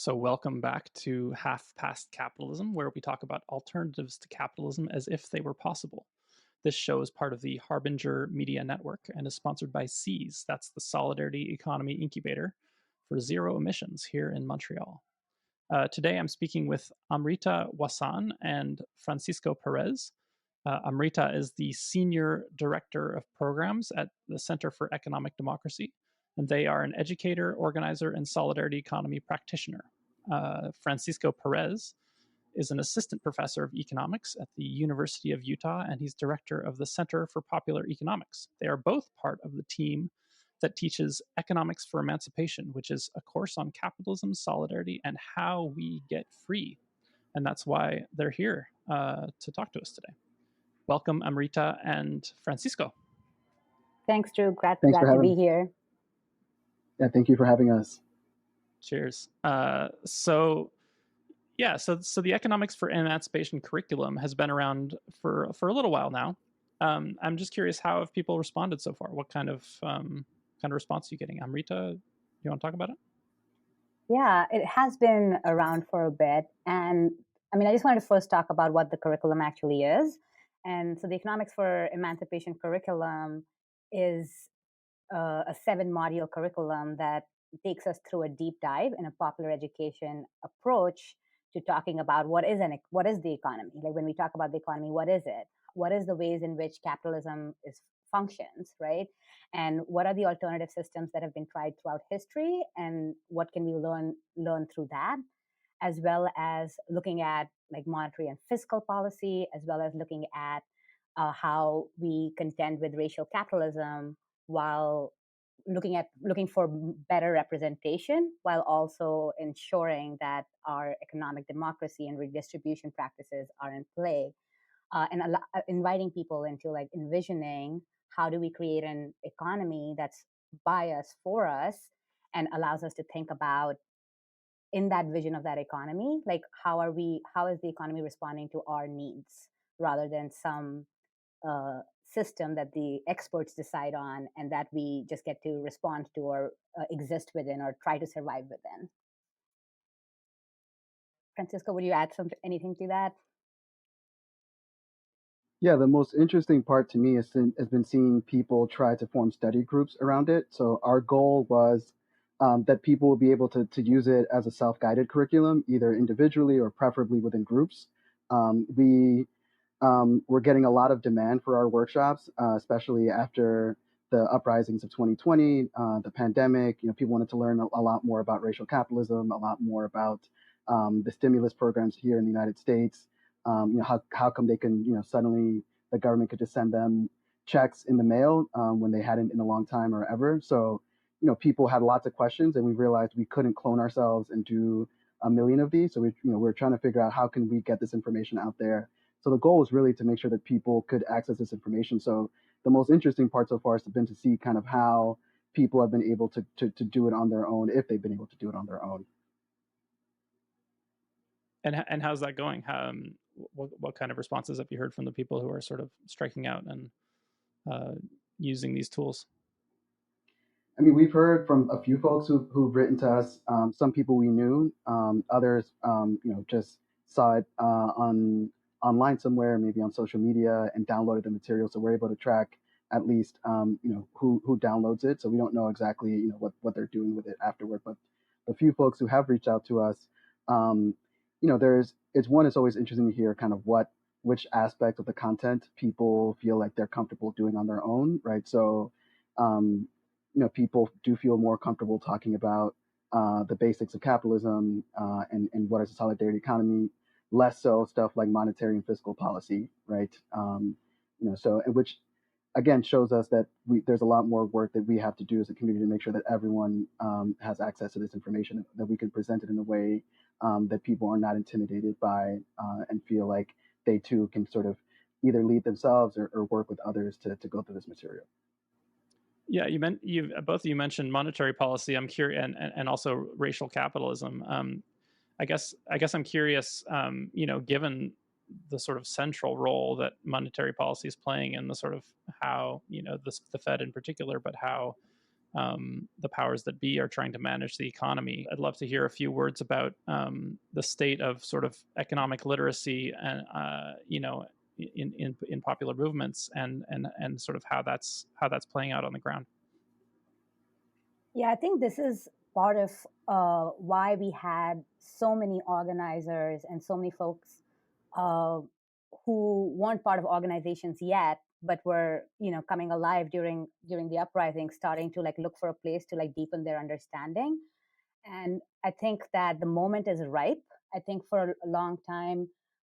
So, welcome back to Half Past Capitalism, where we talk about alternatives to capitalism as if they were possible. This show is part of the Harbinger Media Network and is sponsored by SEAS, that's the Solidarity Economy Incubator for zero emissions here in Montreal. Today, I'm speaking with Amrita Wassan and Francisco Perez. Amrita is the Senior Director of Programs at the Center for Economic Democracy, and they are an educator, organizer, and solidarity economy practitioner. Francisco Perez is an assistant professor of economics at the University of Utah, and he's director of the Center for Popular Economics. They are both part of the team that teaches Economics for Emancipation, which is a course on capitalism, solidarity, and how we get free. And that's why they're here to talk to us today. Welcome, Amrita and Francisco. Thanks, Drew. Glad Thanks for to be here. Yeah, thank you for having us. Cheers. So the Economics for Emancipation curriculum has been around for a little while now. I'm just curious, how have people responded so far? What kind of response are you getting? Amrita, you want to talk about it? Yeah, it has been around for a bit. And I mean, I just wanted to first talk about what the curriculum actually is. And so the Economics for Emancipation curriculum is a 7-module curriculum that takes us through a deep dive in a popular education approach to talking about what is the economy. Like when we talk about the economy, what is it? What is the ways in which capitalism functions, right? And what are the alternative systems that have been tried throughout history, and what can we learn through that, as well as looking at like monetary and fiscal policy, as well as looking at how we contend with racial capitalism while looking for better representation, while also ensuring that our economic democracy and redistribution practices are in play, and inviting people into like envisioning how do we create an economy that's by us, for us, and allows us to think about, in that vision of that economy, like how is the economy responding to our needs rather than some system that the experts decide on and that we just get to respond to or exist within or try to survive within. Francisco, would you add anything to that? Yeah, the most interesting part to me has been seeing people try to form study groups around it. So our goal was that people will be able to use it as a self-guided curriculum, either individually or preferably within groups. We're getting a lot of demand for our workshops, especially after the uprisings of 2020, the pandemic. People wanted to learn a lot more about racial capitalism, a lot more about the stimulus programs here in the United States. How come they can, suddenly the government could just send them checks in the mail when they hadn't in a long time or ever. So, people had lots of questions, and we realized we couldn't clone ourselves and do a million of these. So we're trying to figure out how can we get this information out there. So the goal was really to make sure that people could access this information. So the most interesting part so far has been to see kind of how people have been able to do it on their own, if they've been able to do it on their own. And how's that going? What kind of responses have you heard from the people who are sort of striking out and using these tools? I mean, we've heard from a few folks who've written to us. Some people we knew, others, just saw it online somewhere, maybe on social media, and downloaded the material. So we're able to track at least, who downloads it. So we don't know exactly, what they're doing with it afterward. But the few folks who have reached out to us, it's always interesting to hear kind of which aspect of the content people feel like they're comfortable doing on their own, right? So, people do feel more comfortable talking about the basics of capitalism and what is a solidarity economy, less so stuff like monetary and fiscal policy, right? Which again shows us that there's a lot more work that we have to do as a community to make sure that everyone has access to this information, that we can present it in a way that people are not intimidated by and feel like they too can sort of either lead themselves or work with others to go through this material. Yeah, both of you mentioned monetary policy. I'm curious, and also racial capitalism. I guess I'm curious. Given the sort of central role that monetary policy is playing in the sort of how the Fed in particular, but how the powers that be are trying to manage the economy. I'd love to hear a few words about the state of sort of economic literacy and in popular movements and sort of how that's playing out on the ground. Yeah, I think this is part of why we had so many organizers and so many folks uh, who weren't part of organizations yet, but were coming alive during the uprising, starting to like look for a place to like deepen their understanding. And I think that the moment is ripe. I think for a long time,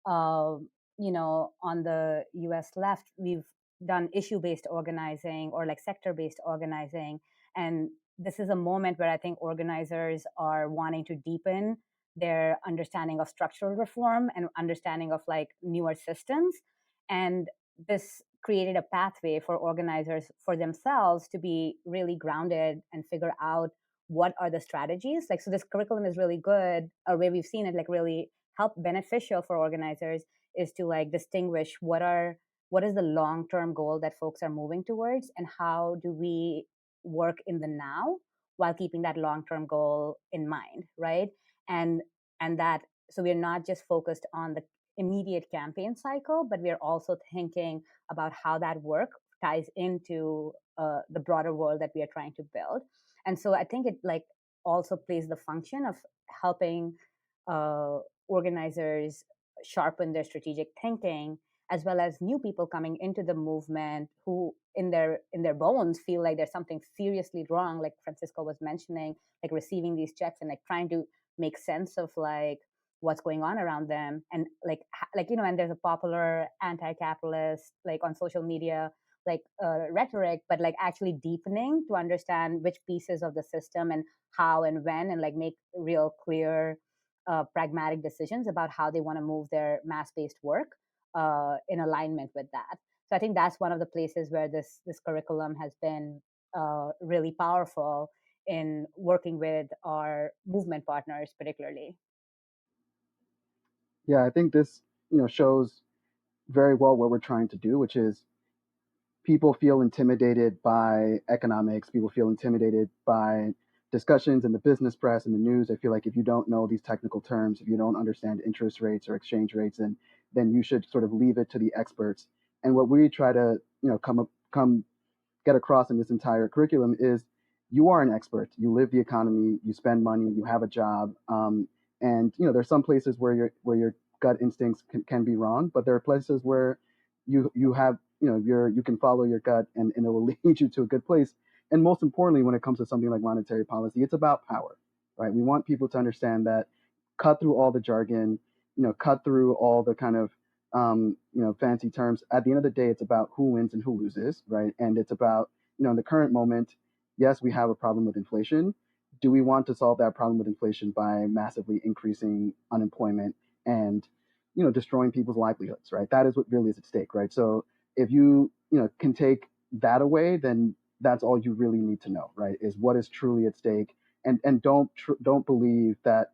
uh, on the US left, we've done issue based organizing or like sector based organizing. And this is a moment where I think organizers are wanting to deepen their understanding of structural reform and understanding of like newer systems. And this created a pathway for organizers for themselves to be really grounded and figure out what are the strategies. Like, so this curriculum is really good, or where we've seen it like really help beneficial for organizers is to like distinguish what is the long-term goal that folks are moving towards, and how do we work in the now while keeping that long-term goal in mind, right? and and that, so we're not just focused on the immediate campaign cycle, but we're also thinking about how that work ties into the broader world that we are trying to build. And so I think it like also plays the function of helping uh, organizers sharpen their strategic thinking, as well as new people coming into the movement who in their bones feel like there's something seriously wrong, like Francisco was mentioning, like receiving these checks and like trying to make sense of like what's going on around them. And and there's a popular anti-capitalist like on social media like rhetoric, but like actually deepening to understand which pieces of the system and how and when, and like make real clear pragmatic decisions about how they want to move their mass-based work in alignment with that. So I think that's one of the places where this curriculum has been really powerful in working with our movement partners, particularly. Yeah, I think this shows very well what we're trying to do, which is people feel intimidated by economics. People feel intimidated by discussions in the business press and the news. I feel like if you don't know these technical terms, if you don't understand interest rates or exchange rates, then you should sort of leave it to the experts. And what we try to come get across in this entire curriculum is you are an expert. You live the economy. You spend money. You have a job. And there's some places where your gut instincts can be wrong, but there are places where you have you can follow your gut, and it will lead you to a good place. And most importantly, when it comes to something like monetary policy, it's about power, right? We want people to understand that, cut through all the jargon, cut through all the kind of fancy terms. At the end of the day, it's about who wins and who loses, right? And it's about, in the current moment, yes, we have a problem with inflation. Do we want to solve that problem with inflation by massively increasing unemployment and, destroying people's livelihoods, right? That is what really is at stake, right? So if can take that away, then that's all you really need to know, right? Is what is truly at stake, and don't believe that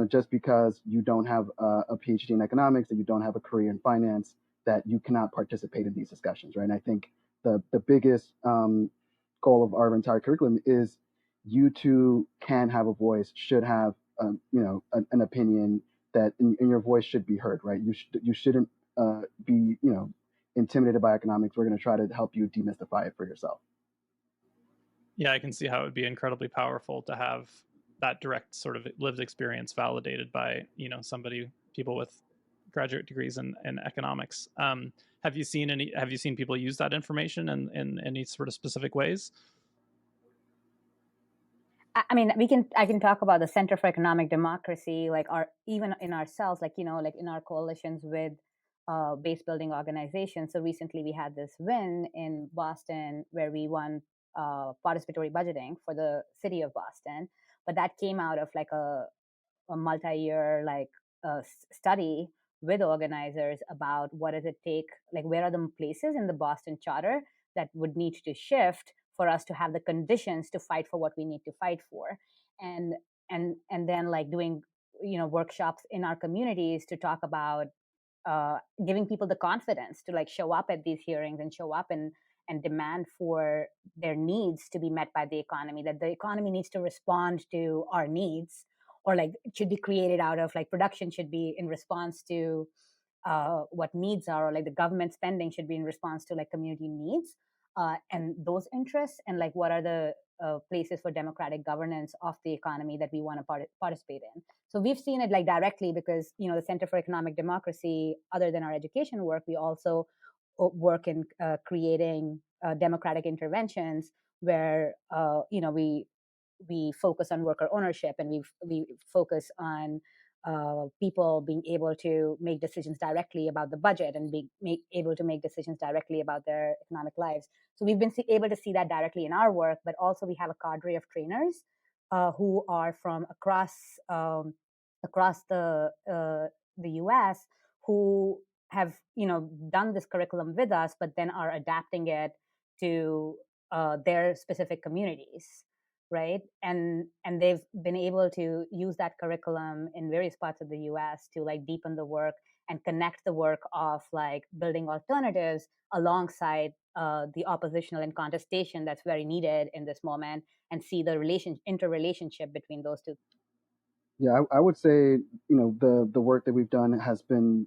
just because you don't have a PhD in economics, that you don't have a career in finance, that you cannot participate in these discussions, right? And I think the biggest goal of our entire curriculum is you too can have a voice, should have an opinion, that and your voice should be heard, right? You shouldn't be intimidated by economics. We're going to try to help you demystify it for yourself. Yeah, I can see how it would be incredibly powerful to have that direct sort of lived experience validated by people with graduate degrees in economics. Have you seen people use that information in any sort of specific ways? I mean, I can talk about the Center for Economic Democracy, like our even in ourselves, like like in our coalitions with base building organizations. So recently we had this win in Boston where we won participatory budgeting for the city of Boston, but that came out of like a multi-year like study with organizers about what does it take, like where are the places in the Boston charter that would need to shift for us to have the conditions to fight for what we need to fight for. And then like doing workshops in our communities to talk about giving people the confidence to like show up at these hearings and show up and demand for their needs to be met by the economy, that the economy needs to respond to our needs, or like it should be created out of, like production should be in response to what needs are, or like the government spending should be in response to like community needs, and those interests, and like what are the places for democratic governance of the economy that we want to participate in. So we've seen it like directly because, you know, the Center for Economic Democracy, other than our education work, we also work in creating democratic interventions where, you know, we focus on worker ownership, and we focus on people being able to make decisions directly about the budget, and able to make decisions directly about their economic lives. So we've been able to see that directly in our work, but also we have a cadre of trainers who are from across the U.S. who have, you know, done this curriculum with us, but then are adapting it to their specific communities, right? And they've been able to use that curriculum in various parts of the US to like deepen the work and connect the work of like building alternatives alongside the oppositional and contestation that's very needed in this moment, and see the interrelationship between those two. Yeah, I would say, the work that we've done has been,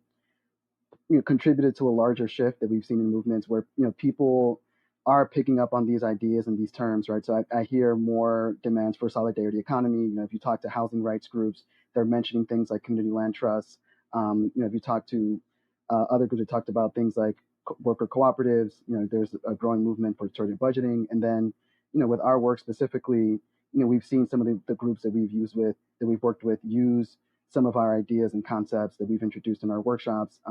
contributed to a larger shift that we've seen in movements where, people are picking up on these ideas and these terms, right? So I hear more demands for solidarity economy. If you talk to housing rights groups, they're mentioning things like community land trusts. If you talk to other groups that talked about things like worker cooperatives, there's a growing movement for targeted budgeting. And then, with our work specifically, we've seen some of the groups that we've worked with use some of our ideas and concepts that we've introduced in our workshops.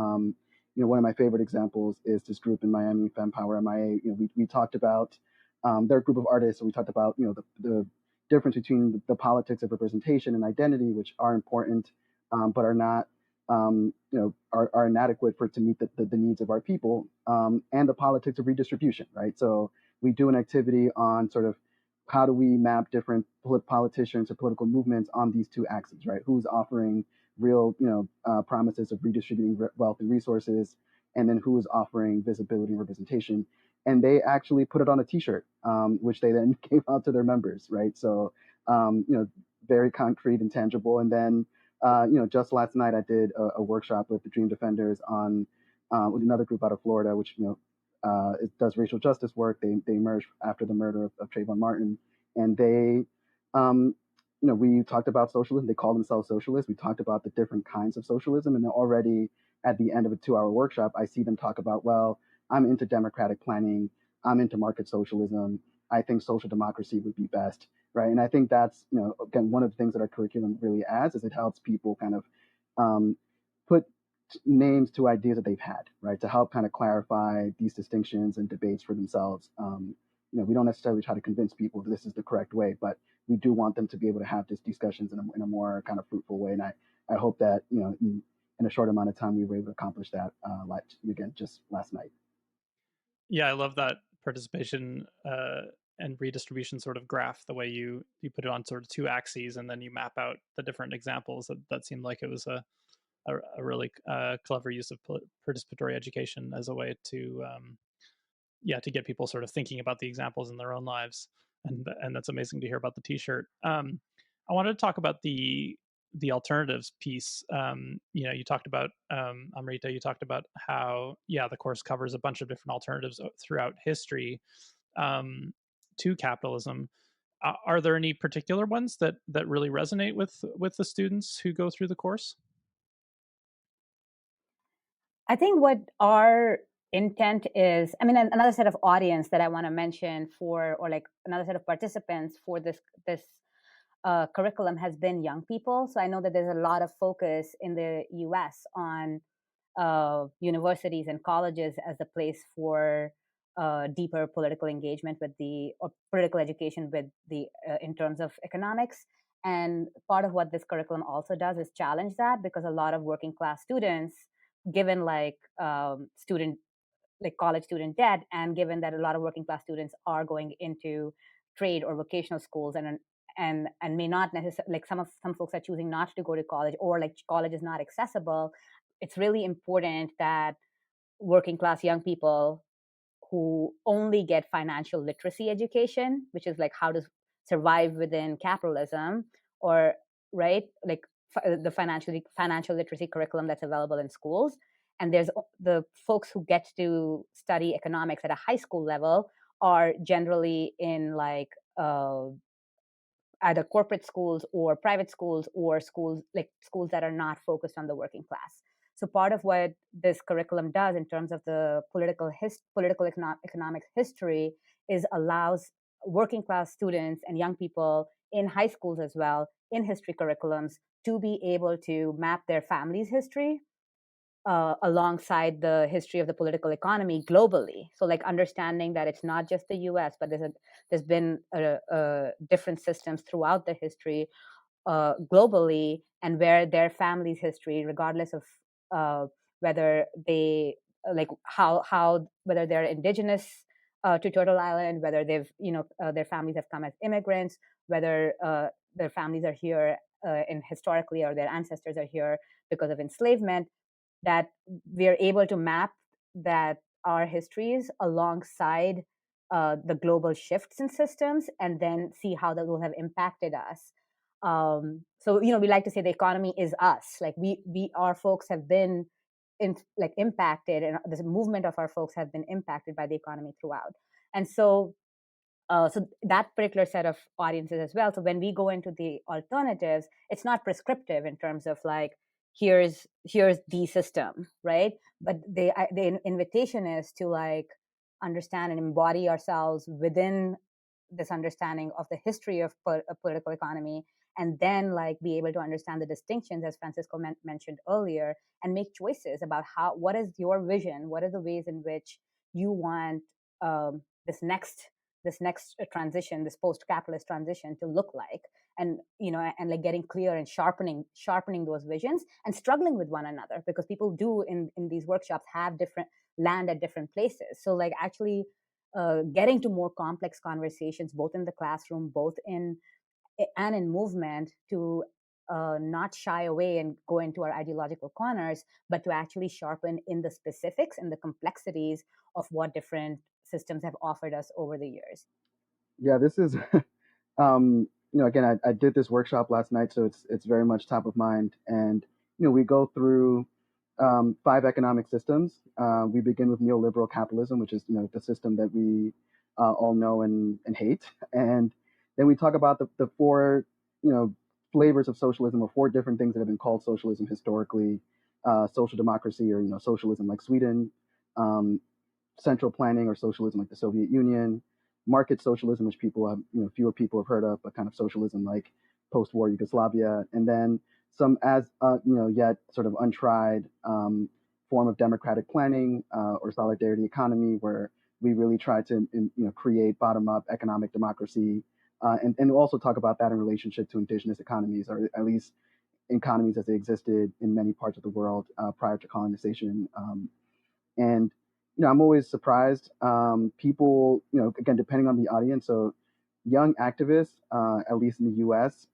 One of my favorite examples is this group in Miami, FemPower MIA. We talked about, they're a group of artists, so we talked about, the difference between the politics of representation and identity, which are important, but are not, are inadequate to meet the needs of our people, and the politics of redistribution, right? So we do an activity on sort of how do we map different politicians or political movements on these two axes, right? Who's offering real, promises of redistributing wealth and resources, and then who is offering visibility and representation. And they actually put it on a T-shirt, which they then gave out to their members, right? So, very concrete and tangible. And then, just last night I did a workshop with the Dream Defenders on with another group out of Florida, which it does racial justice work. They emerged after the murder of Trayvon Martin, and they we talked about socialism. They call themselves socialists. We talked about the different kinds of socialism. And then already at the end of a 2-hour workshop, I see them talk about, well, I'm into democratic planning. I'm into market socialism. I think social democracy would be best, right? And I think that's, again, one of the things that our curriculum really adds is it helps people kind of put names to ideas that they've had, right? To help kind of clarify these distinctions and debates for themselves. We don't necessarily try to convince people that this is the correct way, but we do want them to be able to have these discussions in a more kind of fruitful way. And I hope that, in a short amount of time, we were able to accomplish that, again, just last night. Yeah, I love that participation and redistribution sort of graph, the way you put it on sort of two axes, and then you map out the different examples. That seemed like it was a really clever use of participatory education as a way to to get people sort of thinking about the examples in their own lives. And that's amazing to hear about the T-shirt. I wanted to talk about the alternatives piece. You talked about, Amrita, you talked about how the course covers a bunch of different alternatives throughout history to capitalism. Are there any particular ones that really resonate with the students who go through the course? I think what our intent is, I mean, another set of audience that I want to mention for, or like another set of participants for this curriculum has been young people. So I know that there's a lot of focus in the US on universities and colleges as a place for deeper political engagement or political education with in terms of economics. And part of what this curriculum also does is challenge that, because a lot of working class students, given like college student debt, and given that a lot of working class students are going into trade or vocational schools, and may not necessarily, like some folks are choosing not to go to college, or like college is not accessible. It's really important that working class young people who only get financial literacy education, which is like how to survive within capitalism, or right, like the financial literacy curriculum that's available in schools. And there's the folks who get to study economics at a high school level are generally in like either corporate schools or private schools, or schools that are not focused on the working class. So part of what this curriculum does in terms of the economics history is allows working class students and young people in high schools as well, in history curriculums, to be able to map their family's history alongside the history of the political economy globally. So, like understanding that it's not just the U.S., but there's been different systems throughout the history globally, and where their family's history, regardless of whether they like how whether they're indigenous to Turtle Island, whether they've their families have come as immigrants, whether their families are here in historically, or their ancestors are here because of enslavement, that we are able to map that our histories alongside the global shifts in systems, and then see how that will have impacted us. So we like to say the economy is us. Like our folks have been impacted, and this movement of our folks have been impacted by the economy throughout. And so that particular set of audiences as well. So when we go into the alternatives, it's not prescriptive in terms of like, here's the system, right? But the invitation is to like understand and embody ourselves within this understanding of the history of political economy, and then like be able to understand the distinctions, as Francisco mentioned earlier, and make choices about what is your vision, what are the ways in which you want this next transition, this post-capitalist transition, to look like. And and like getting clear and sharpening those visions, and struggling with one another, because people do in these workshops have different land at different places. So like actually getting to more complex conversations, both in the classroom, both in movement, to not shy away and go into our ideological corners, but to actually sharpen in the specifics and the complexities of what different systems have offered us over the years. Yeah, this is again, I did this workshop last night, so it's very much top of mind. And we go through 5 economic systems. We begin with neoliberal capitalism, which is the system that we all know and hate. And then we talk about the 4 flavors of socialism, or 4 different things that have been called socialism historically: social democracy, or socialism like Sweden; um, central planning, or socialism like the Soviet Union; market socialism, which people have, fewer people have heard of, but kind of socialism like post-war Yugoslavia; and then some yet sort of untried form of democratic planning, or solidarity economy, where we really try to create bottom-up economic democracy, and also talk about that in relationship to indigenous economies, or at least economies as they existed in many parts of the world prior to colonization. And I'm always surprised. People, again, depending on the audience. So young activists, at least in the U.S.,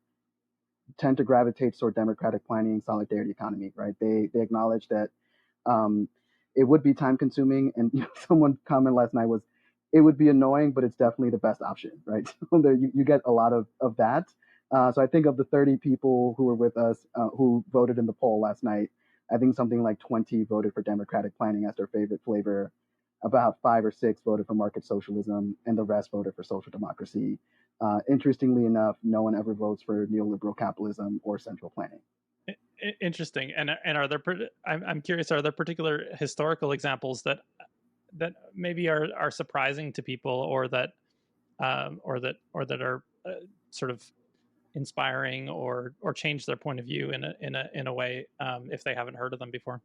tend to gravitate toward democratic planning, solidarity economy, right? They acknowledge that um, it would be time consuming, and someone comment last night was, it would be annoying, but it's definitely the best option, right? So there, you get a lot of that. So I think of the 30 people who were with us who voted in the poll last night, I think something like 20 voted for democratic planning as their favorite flavor. About 5 or 6 voted for market socialism, and the rest voted for social democracy. Interestingly enough, no one ever votes for neoliberal capitalism or central planning. Interesting. And are there? I'm curious. Are there particular historical examples that maybe are surprising to people, or that are sort of inspiring, or change their point of view in a way, if they haven't heard of them before?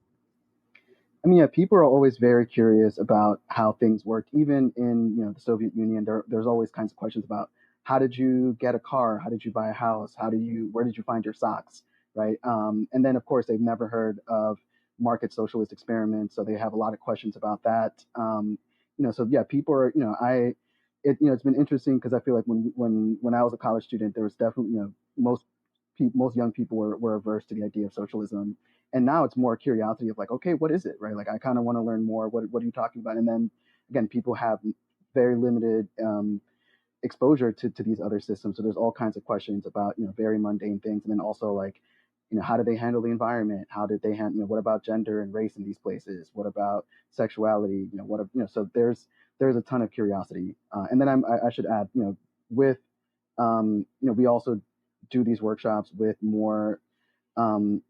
I mean, yeah, people are always very curious about how things work. Even in the Soviet Union, there's always kinds of questions about, how did you get a car? How did you buy a house? Where did you find your socks? Right? And then of course they've never heard of market socialist experiments, so they have a lot of questions about that. So yeah, people are it's been interesting, because I feel like when I was a college student, there was definitely most young people were averse to the idea of socialism, and now it's more curiosity of like, okay, what is it, right? Like, I kind of want to learn more. What are you talking about? And then again, people have very limited exposure to these other systems. So there's all kinds of questions about, very mundane things. And then also like, how do they handle the environment? How did they handle, what about gender and race in these places? What about sexuality? So there's a ton of curiosity. And then I should add, with, we also do these workshops with more, um,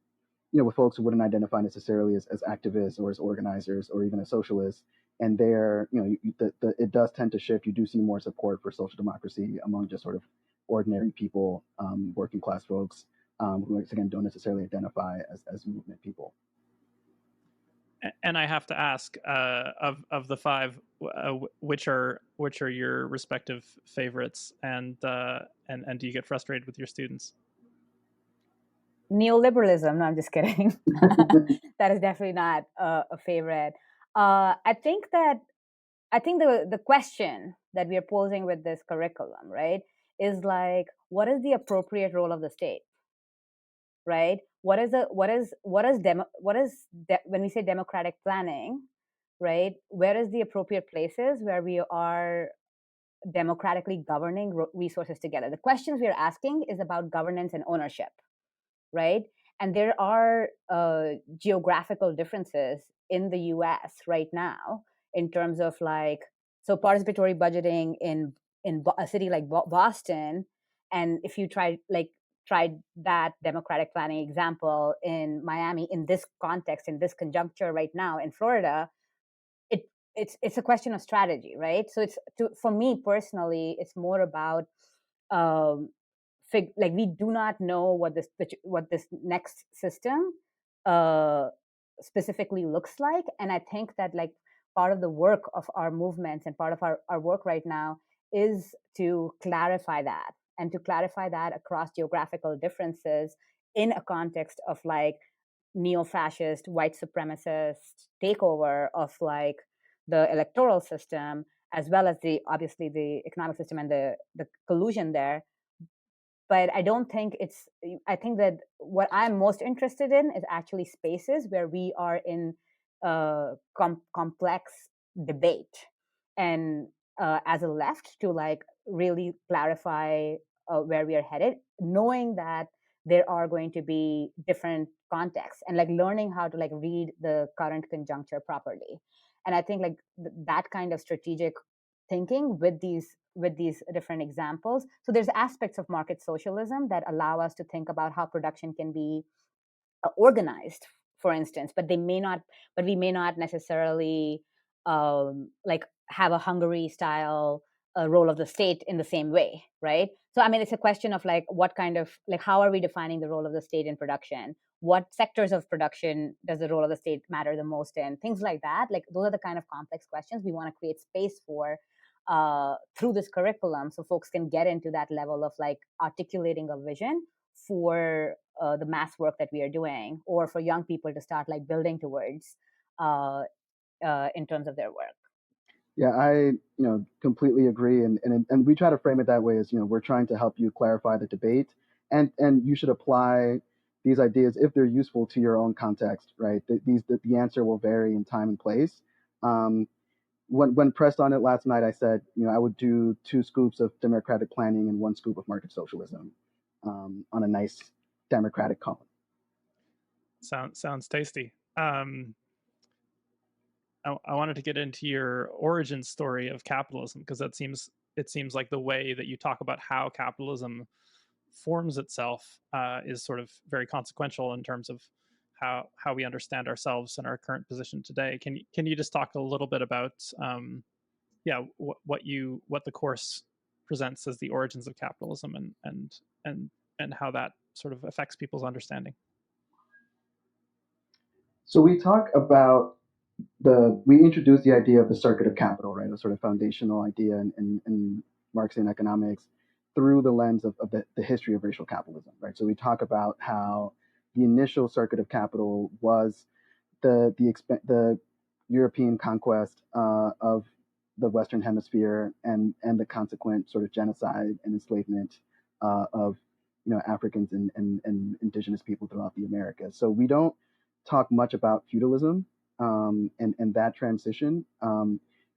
with folks who wouldn't identify necessarily as activists or as organizers or even as socialists. And there, it does tend to shift. You do see more support for social democracy among just sort of ordinary people, working class folks, who again don't necessarily identify as movement people. And I have to ask, of the five, which are your respective favorites, and do you get frustrated with your students? Neoliberalism. No, I'm just kidding. That is definitely not a favorite. I think the question that we are posing with this curriculum, right, is like, what is the appropriate role of the state, right? When we say democratic planning, right? Where is the appropriate places where we are democratically governing resources together? The questions we are asking is about governance and ownership, right? And there are geographical differences in the US right now in terms of like, so participatory budgeting in a city like Boston, and if you tried that democratic planning example in Miami, in this context, in this conjuncture right now in Florida, it's a question of strategy, right? So for me personally, it's more about um, like, we do not know what this next system uh, specifically looks like. And I think that like part of the work of our movements and part of our work right now is to clarify that, and to clarify that across geographical differences in a context of like neo-fascist white supremacist takeover of like the electoral system, as well as the obviously the economic system and the collusion there. But I think that what I'm most interested in is actually spaces where we are in complex debate, and as a left, to like really clarify where we are headed, knowing that there are going to be different contexts, and like learning how to like read the current conjuncture properly. And I think like that kind of strategic thinking with these different examples. So there's aspects of market socialism that allow us to think about how production can be organized, for instance, but we may not necessarily like have a Hungary style role of the state in the same way, right? So I mean, it's a question of like, what kind of like, how are we defining the role of the state in production? What sectors of production does the role of the state matter the most in? Things like that. Like, those are the kind of complex questions we want to create space for through this curriculum, so folks can get into that level of like articulating a vision for the mass work that we are doing, or for young people to start like building towards in terms of their work. Yeah, I completely agree, and we try to frame it that way as we're trying to help you clarify the debate, and you should apply these ideas if they're useful to your own context, right? The answer will vary in time and place. Um, when pressed on it last night, I said I would do 2 scoops of democratic planning and 1 scoop of market socialism on a nice democratic column. Sounds tasty. I wanted to get into your origin story of capitalism, because it seems like the way that you talk about how capitalism forms itself is sort of very consequential in terms of how we understand ourselves and our current position today. Can you just talk a little bit about what the course presents as the origins of capitalism, and how that sort of affects people's understanding? So we talk about we introduce the idea of the circuit of capital, right? A sort of foundational idea in Marxian economics through the lens of the history of racial capitalism, right? So we talk about how the initial circuit of capital was the European conquest of the Western Hemisphere, and the consequent sort of genocide and enslavement of Africans and indigenous people throughout the Americas. So we don't talk much about feudalism and that transition.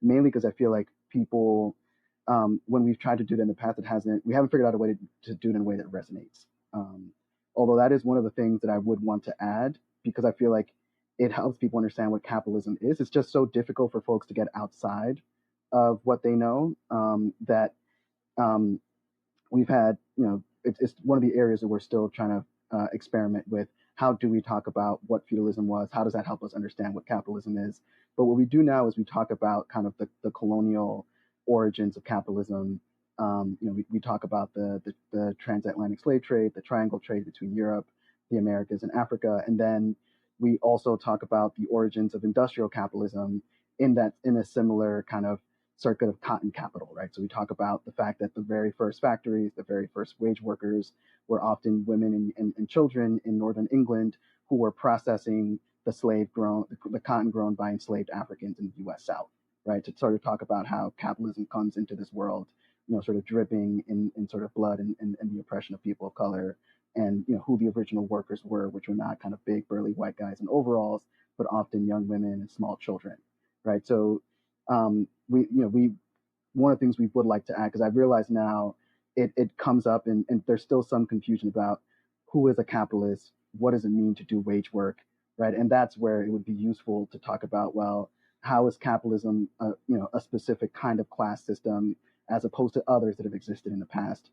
mainly because I feel like people, when we've tried to do it in the past, we haven't figured out a way to do it in a way that resonates. Um, Although that is one of the things that I would want to add, because I feel like it helps people understand what capitalism is. It's just so difficult for folks to get outside of what they know, that um, we've had, it's one of the areas that we're still trying to experiment with. How do we talk about what feudalism was? How does that help us understand what capitalism is? But what we do now is we talk about kind of the colonial origins of capitalism. We talk about the transatlantic slave trade, the triangle trade between Europe, the Americas, and Africa, and then we also talk about the origins of industrial capitalism in a similar kind of circuit of cotton capital, right? So we talk about the fact that the very first factories, the very first wage workers were often women and children in northern England who were processing the cotton grown by enslaved Africans in the U.S. South, right? To sort of talk about how capitalism comes into this world, sort of dripping in sort of blood and the oppression of people of color, and who the original workers were, which were not kind of big burly white guys in overalls, but often young women and small children, right? So we one of the things we would like to add, because I realize now it comes up and there's still some confusion about who is a capitalist, what does it mean to do wage work, right? And that's where it would be useful to talk about, well, how is capitalism a specific kind of class system as opposed to others that have existed in the past.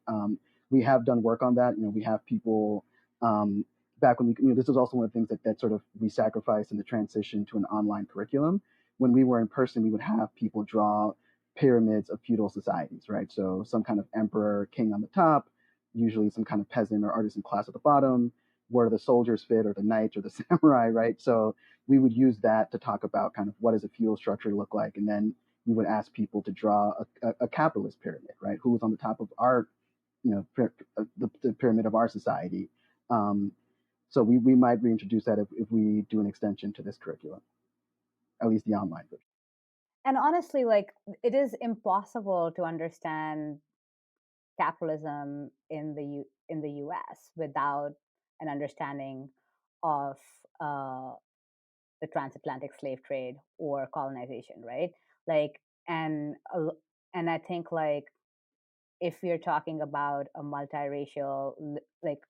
We have done work on that. We have people, back when this was also one of the things that sort of we sacrificed in the transition to an online curriculum. When we were in person, we would have people draw pyramids of feudal societies, right? So some kind of emperor, king on the top, usually some kind of peasant or artisan class at the bottom, where the soldiers fit, or the knights or the samurai, right? So we would use that to talk about kind of what does a feudal structure look like, and then we would ask people to draw a capitalist pyramid, right? Who's on the top of our, the pyramid of our society. Um, so we might reintroduce that if we do an extension to this curriculum, at least the online version. And honestly, like, it is impossible to understand capitalism in the US without an understanding of uh, the transatlantic slave trade or colonization, right? Like, and and I think, like, if we're talking about a multiracial, like,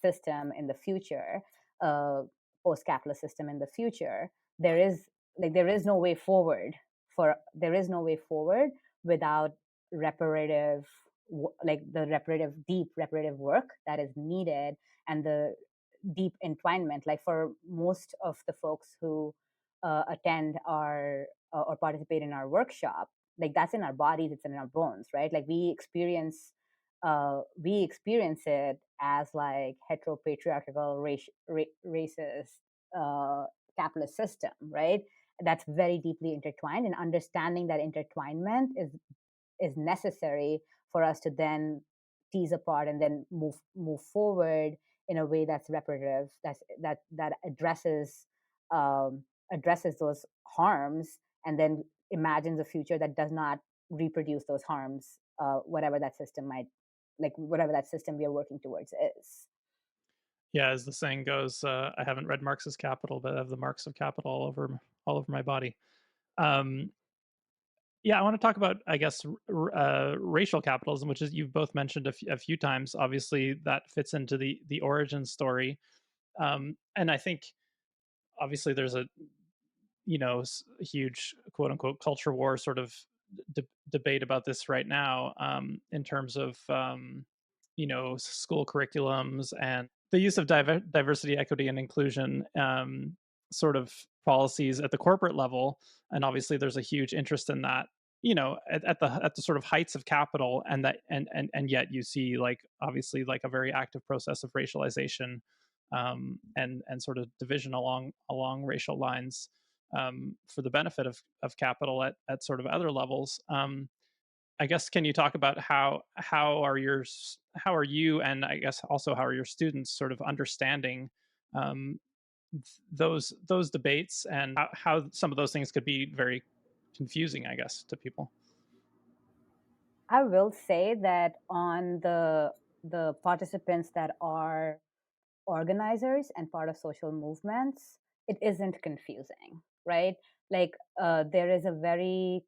system in the future, uh, post-capitalist system in the future, there is there is no way forward there is no way forward without reparative, like the deep reparative work that is needed, and the deep entwinement, like for most of the folks who attend our or participate in our workshop, like that's in our bodies, it's in our bones, right? Like we experience it as like heteropatriarchal racist uh, capitalist system, right? That's very deeply intertwined, and understanding that intertwinement is necessary for us to then tease apart and then move forward in a way that's reparative, that addresses those harms, and then imagines a future that does not reproduce those harms, whatever that system might, like whatever that system we are working towards is. Yeah, as the saying goes, I haven't read Marx's Capital, but I have the marks of capital all over my body. Um, yeah, I want to talk about, I guess, racial capitalism, which is you've both mentioned a few times. Obviously, that fits into the origin story, and I think obviously there's a huge quote unquote culture war sort of debate about this right now, in terms of school curriculums and the use of diversity, equity, and inclusion, sort of policies at the corporate level. And obviously, there's a huge interest in that. At the sort of heights of capital, and that and yet you see, like, obviously, like a very active process of racialization, and sort of division along racial lines, for the benefit of capital at sort of other levels. I guess, can you talk about how are you, and I guess also how are your students sort of understanding, um, those debates, and how some of those things could be very confusing, I guess, to people. I will say that on the participants that are organizers and part of social movements, it isn't confusing, right? Like, there is a very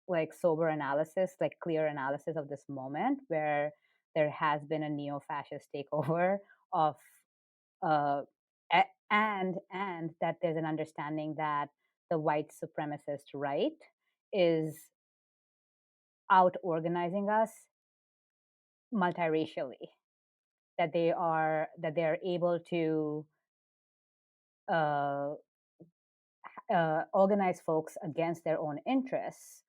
like sober analysis, like clear analysis of this moment where there has been a neo-fascist takeover of uh, and that there's an understanding that the white supremacist right is out organizing us multiracially, that they're able to uh, organize folks against their own interests,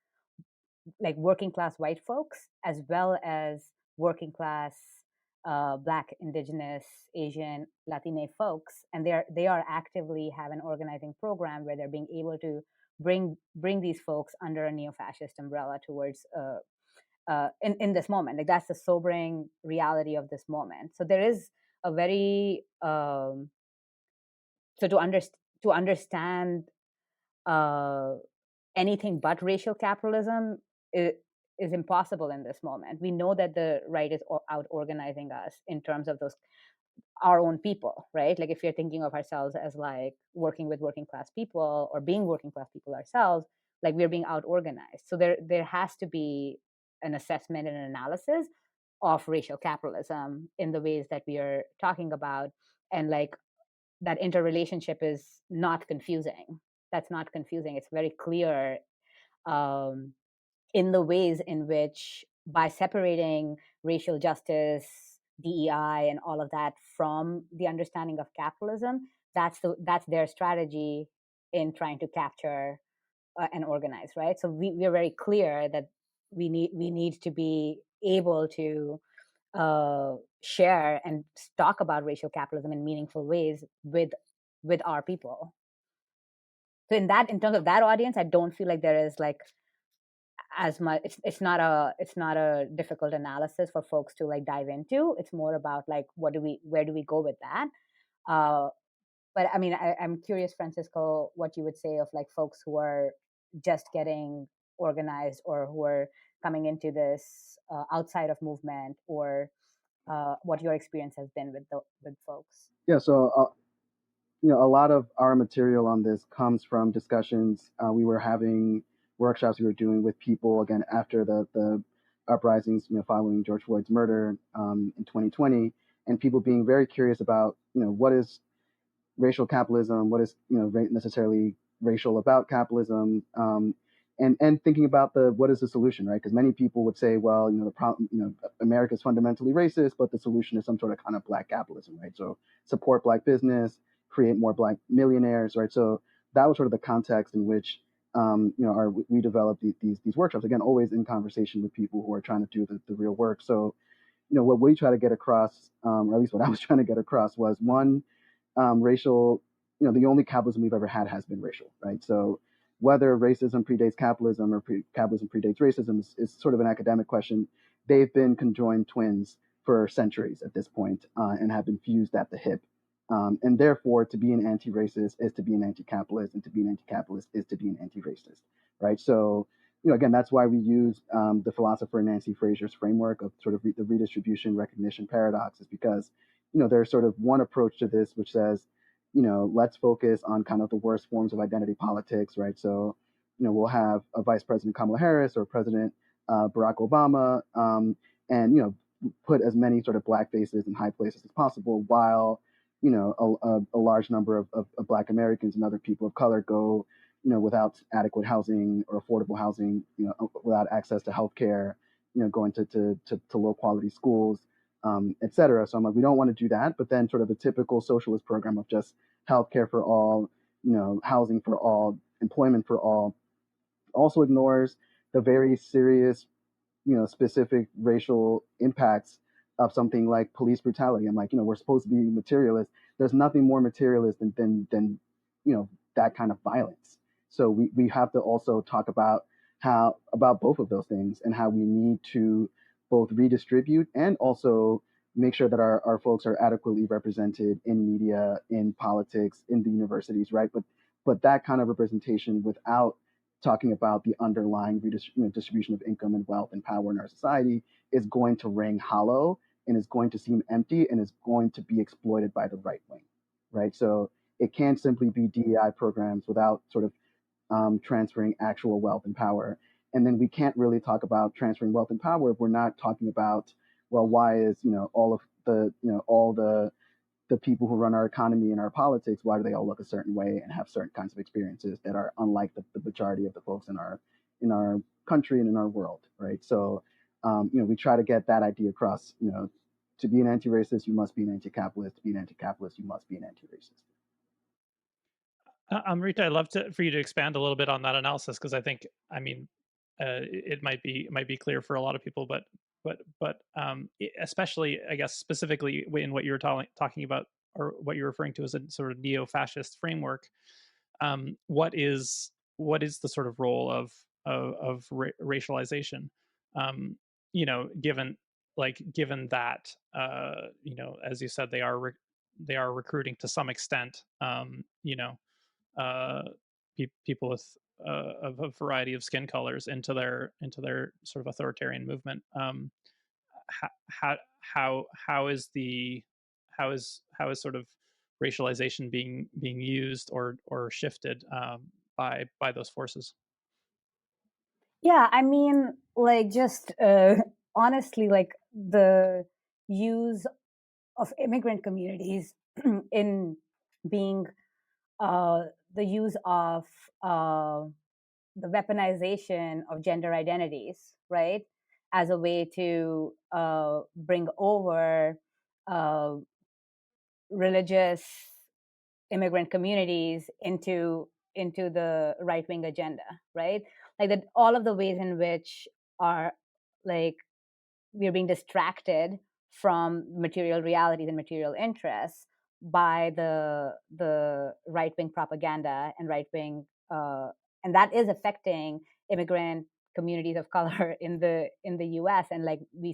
like working class white folks as well as working class Black, Indigenous, Asian, Latine folks, and they are actively have an organizing program where they're being able to bring these folks under a neo-fascist umbrella towards in this moment. Like that's the sobering reality of this moment. So there is a very so to understand uh, anything but racial capitalism is impossible in this moment. We know that the right is out organizing us in terms of those our own people, right? Like if you're thinking of ourselves as like working with working class people or being working class people ourselves, like we're being out organized. So there has to be an assessment and an analysis of racial capitalism in the ways that we are talking about, and like that interrelationship is not confusing. That's not confusing. It's very clear um, in the ways in which, by separating racial justice, DEI, and all of that from the understanding of capitalism, that's their strategy in trying to capture and organize, right? So we're very clear that we need to be able to share and talk about racial capitalism in meaningful ways with our people. So in terms of that audience, I don't feel like there is like as much. It's not a difficult analysis for folks to like dive into. It's more about like where do we go with that. But I mean, I'm curious, Francisco, what you would say of like folks who are just getting organized or who are coming into this outside of movement, or what your experience has been with folks. Yeah, so a lot of our material on this comes from discussions we were having, workshops we were doing with people again after the uprisings, following George Floyd's murder in 2020, and people being very curious about what is racial capitalism, what is necessarily racial about capitalism, and thinking about the what is the solution, right? Because many people would say, well, the problem, America is fundamentally racist, but the solution is some sort of kind of black capitalism, right? So support black business, create more black millionaires, right? So that was sort of the context in which we developed these workshops, again, always in conversation with people who are trying to do the real work. So what we try to get across, or at least what I was trying to get across, was one, racial, the only capitalism we've ever had has been racial, right? So whether racism predates capitalism or capitalism predates racism is sort of an academic question. They've been conjoined twins for centuries at this point, and have been fused at the hip. And therefore, to be an anti-racist is to be an anti-capitalist, and to be an anti-capitalist is to be an anti-racist, right? So, again, that's why we use the philosopher Nancy Fraser's framework of sort of the redistribution recognition paradox, is because there's sort of one approach to this which says, let's focus on kind of the worst forms of identity politics, right? So, we'll have a Vice President Kamala Harris or President Barack Obama, and put as many sort of black faces in high places as possible, while a large number of Black Americans and other people of color go, without adequate housing or affordable housing, without access to healthcare, going to low quality schools, et cetera. So I'm like, we don't want to do that. But then sort of the typical socialist program of just healthcare for all, housing for all, employment for all, also ignores the very serious, specific racial impacts of something like police brutality. I'm like, we're supposed to be materialists. There's nothing more materialist than that kind of violence. So we have to also talk about about both of those things, and how we need to both redistribute and also make sure that our folks are adequately represented in media, in politics, in the universities, right? But that kind of representation without talking about the underlying distribution of income and wealth and power in our society is going to ring hollow, and is going to seem empty, and is going to be exploited by the right wing, right? So it can't simply be DEI programs without sort of transferring actual wealth and power. And then we can't really talk about transferring wealth and power if we're not talking about, well, why is, all of the, all the people who run our economy and our politics, why do they all look a certain way and have certain kinds of experiences that are unlike the majority of the folks in our country and in our world, right? So, we try to get that idea across. To be an anti-racist, you must be an anti-capitalist. To be an anti-capitalist, you must be an anti-racist. Amrita, I'd love for you to expand a little bit on that analysis, because I think, I mean, it might be clear for a lot of people, but especially, I guess, specifically in what you were talking about, or what you're referring to as a sort of neo-fascist framework. What is the sort of role of racialization? Given that, as you said, they are recruiting to some extent, uh, people with of a variety of skin colors into their sort of authoritarian movement. How is sort of racialization being used or shifted by those forces? Yeah, I mean, like, just honestly, like, the use of immigrant communities in being uh, the use of uh, the weaponization of gender identities, right, as a way to bring over uh, religious immigrant communities into the right wing agenda, right? Like that, all of the ways in which are like we're being distracted from material realities and material interests by the right wing propaganda and right wing, and that is affecting immigrant communities of color in the U.S. And like we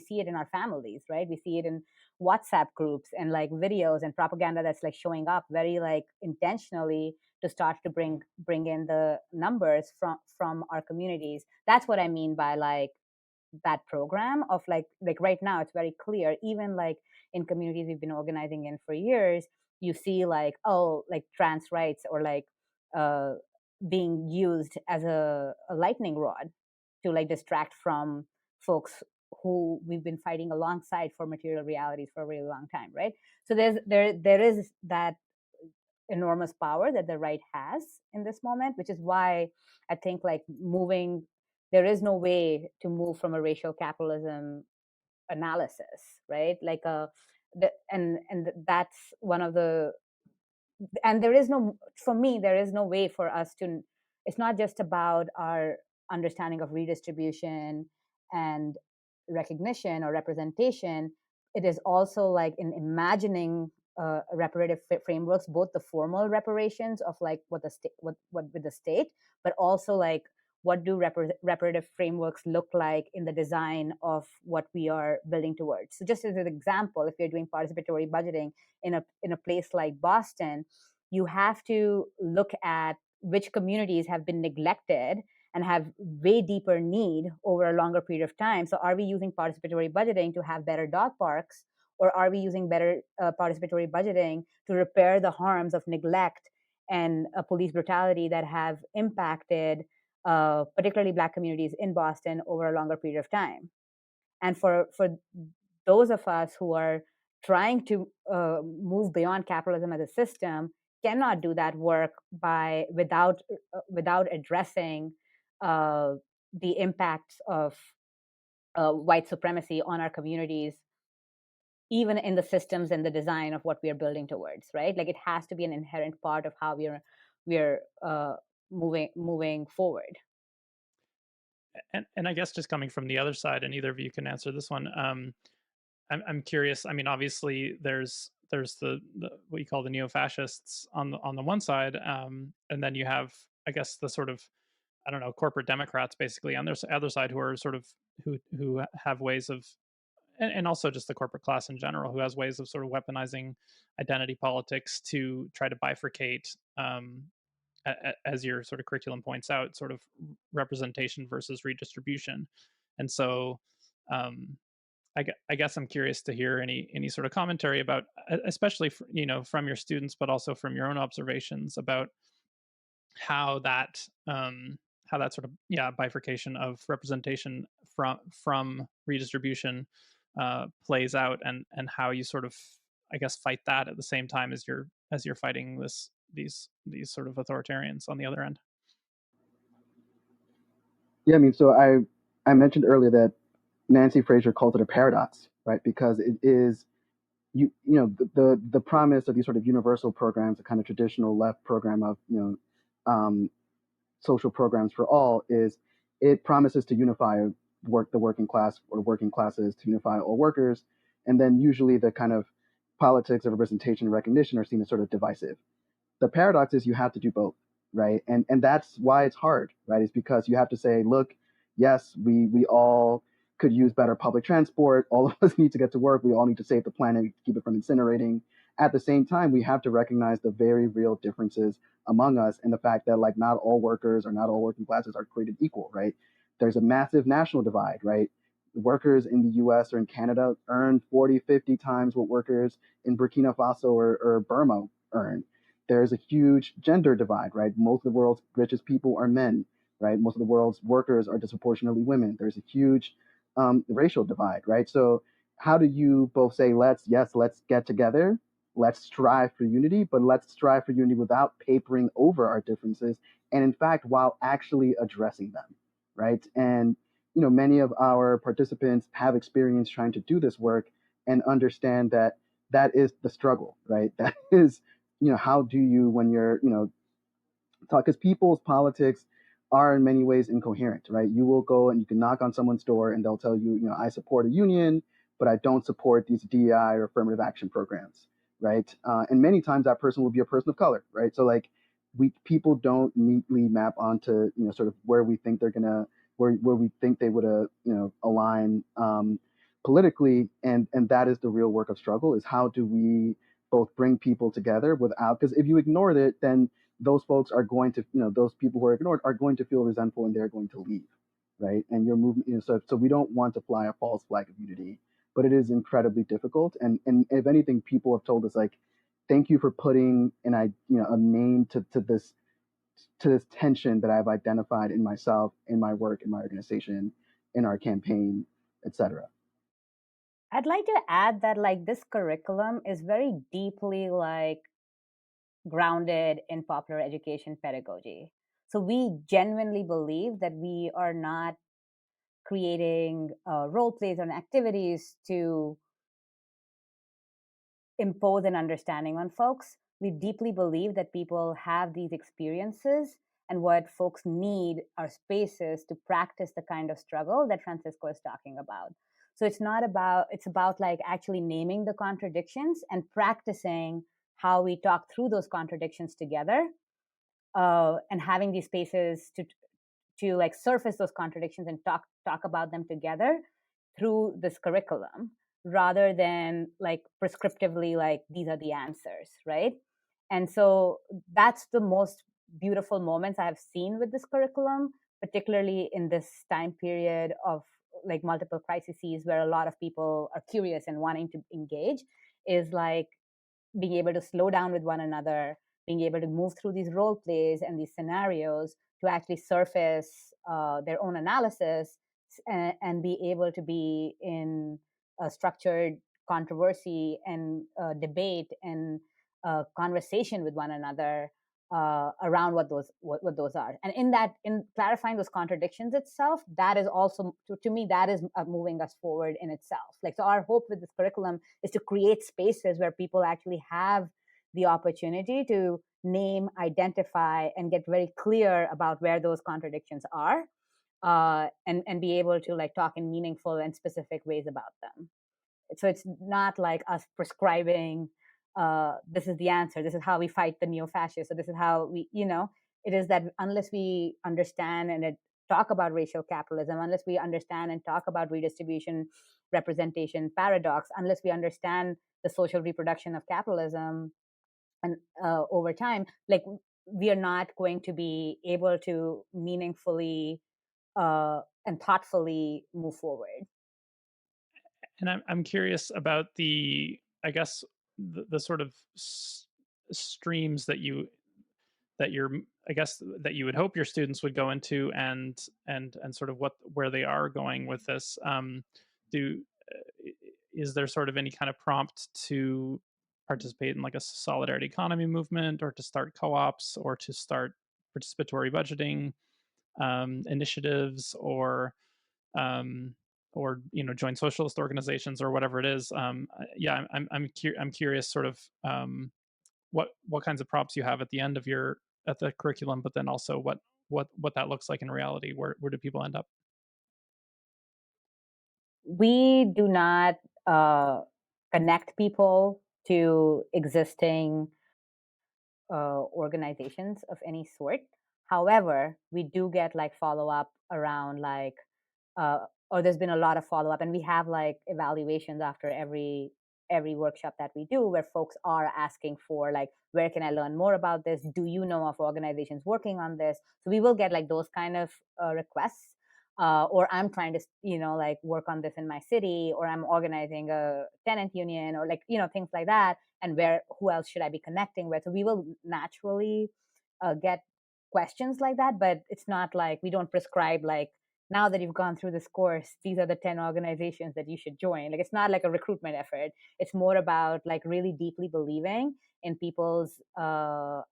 see it in our families, right? We see it in WhatsApp groups and like videos and propaganda that's like showing up very like intentionally to start to bring in the numbers from our communities. That's what I mean by like that program of like right now it's very clear, even like in communities we've been organizing in for years, you see like, oh, like trans rights or like uh being used as a lightning rod to like distract from folks who we've been fighting alongside for material realities for a really long time, right? So there is that enormous power that the right has in this moment, which is why I think like moving, there is no way to move from a racial capitalism analysis, right? Like and that's one of the, and there is no, for me there is no way for us to, it's not just about our understanding of redistribution and recognition or representation. It is also like in imagining reparative frameworks, both the formal reparations of like what the state, what with the state, but also like what do reparative frameworks look like in the design of what we are building towards. So just as an example, if you're doing participatory budgeting in a place like Boston, you have to look at which communities have been neglected and have way deeper need over a longer period of time. So are we using participatory budgeting to have better dog parks, or are we using better participatory budgeting to repair the harms of neglect and police brutality that have impacted particularly Black communities in Boston over a longer period of time? And for those of us who are trying to move beyond capitalism as a system, cannot do that work without addressing the impacts of white supremacy on our communities, even in the systems and the design of what we are building towards, right? Like it has to be an inherent part of how we're moving forward. And I guess just coming from the other side, and either of you can answer this one. I'm curious. I mean, obviously, there's the what you call the neo-fascists on the one side, and then you have, I guess, the sort of, I don't know, corporate Democrats basically on their other side, who are sort of who have ways of, and also just the corporate class in general, who has ways of sort of weaponizing identity politics to try to bifurcate, as your sort of curriculum points out, sort of representation versus redistribution. And so, um, I guess I'm curious to hear any sort of commentary about, especially from your students, but also from your own observations about how that that sort of bifurcation of representation from redistribution plays out, and how you sort of, I guess, fight that at the same time as you're fighting these sort of authoritarians on the other end. Yeah, I mean, so I mentioned earlier that Nancy Fraser calls it a paradox, right? Because it is the promise of these sort of universal programs, a kind of traditional left program of um, social programs for all, is it promises to unify the working class or working classes, to unify all workers, and then usually the kind of politics of representation and recognition are seen as sort of divisive. The paradox is you have to do both, right? And that's why it's hard, right? Is because you have to say, look, yes, we all could use better public transport. All of us need to get to work. We all need to save the planet, keep it from incinerating. At the same time, we have to recognize the very real differences among us, and the fact that like not all workers or not all working classes are created equal, right? There's a massive national divide, right? Workers in the US or in Canada earn 40, 50 times what workers in Burkina Faso or Burma earn. There's a huge gender divide, right? Most of the world's richest people are men, right? Most of the world's workers are disproportionately women. There's a huge racial divide, right? So how do you both say, let's get together, let's strive for unity, but let's strive for unity without papering over our differences, and in fact, while actually addressing them, right? And many of our participants have experience trying to do this work and understand that that is the struggle, right? That is, how do you, when you're, talk, because people's politics are in many ways incoherent, right? You will go and you can knock on someone's door and they'll tell you, I support a union, but I don't support these DEI or affirmative action programs, right? And many times that person will be a person of color, right? So like people don't neatly map onto, sort of where we think they're gonna, where we think they would, align politically, and that is the real work of struggle, is how do we both bring people together without, because if you ignored it, then those folks are going to, those people who are ignored are going to feel resentful and they're going to leave, right? And your movement, so we don't want to fly a false flag of unity, but it is incredibly difficult. And if anything, people have told us like, thank you for putting a name to this tension that I've identified in myself, in my work, in my organization, in our campaign, etc. I'd like to add that like this curriculum is very deeply like grounded in popular education pedagogy. So we genuinely believe that we are not creating role plays and activities to impose an understanding on folks. We deeply believe that people have these experiences, and what folks need are spaces to practice the kind of struggle that Francisco is talking about. So it's about like actually naming the contradictions and practicing how we talk through those contradictions together, and having these spaces to like surface those contradictions and talk about them together through this curriculum, rather than like prescriptively like these are the answers, right? And so that's the most beautiful moments I have seen with this curriculum, particularly in this time period of like multiple crises where a lot of people are curious and wanting to engage, is like being able to slow down with one another, being able to move through these role plays and these scenarios to actually surface their own analysis, and be able to be in a structured controversy and debate and conversation with one another around what those are. And in clarifying those contradictions itself, that is also to me that is moving us forward in itself. Like, so our hope with this curriculum is to create spaces where people actually have the opportunity to name, identify, and get very clear about where those contradictions are, and be able to like talk in meaningful and specific ways about them. So it's not like us prescribing, this is the answer, this is how we fight the neo-fascists, so this is how we, it is that unless we understand and talk about racial capitalism, unless we understand and talk about redistribution, representation, paradox, unless we understand the social reproduction of capitalism and over time, like we are not going to be able to meaningfully and thoughtfully move forward. And I'm curious about I guess, the sort of streams that you're, I guess that you would hope your students would go into, and sort of where they are going with this. Do Is there sort of any kind of prompt to participate in like a solidarity economy movement, or to start co-ops, or to start participatory budgeting initiatives, um, or join socialist organizations or whatever it is? Yeah, I'm curious, sort of what kinds of prompts you have at the end of your at the curriculum, but then also what that looks like in reality. Where do people end up? We do not connect people to existing organizations of any sort. However, we do get like follow up around like, uh, or there's been a lot of follow up, and we have like evaluations after every workshop that we do, where folks are asking for like, where can I learn more about this? Do you know of organizations working on this? So we will get like those kind of requests. Or I'm trying to, like work on this in my city, or I'm organizing a tenant union, or like, things like that. And who else should I be connecting with? So we will naturally get questions like that, but it's not like we don't prescribe like, now that you've gone through this course, these are the 10 organizations that you should join. Like, it's not like a recruitment effort. It's more about like really deeply believing in people's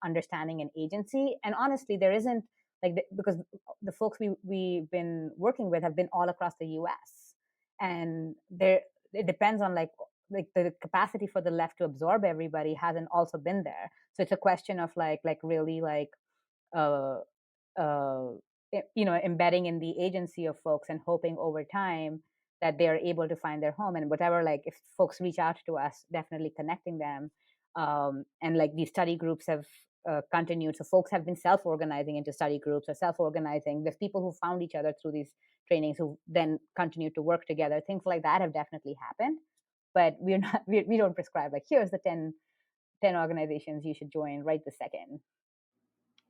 understanding and agency. And honestly, there isn't like, because the folks we've been working with have been all across the US, and it depends on like the capacity for the left to absorb everybody hasn't also been there. So it's a question of like really like uh uh embedding in the agency of folks, and hoping over time that they are able to find their home. And whatever, like if folks reach out to us, definitely connecting them. And like these study groups have continued, so folks have been self-organizing into study groups, or self-organizing. There's people who found each other through these trainings who then continue to work together. Things like that have definitely happened, but we're not we don't prescribe like, here's the 10 organizations you should join right this second.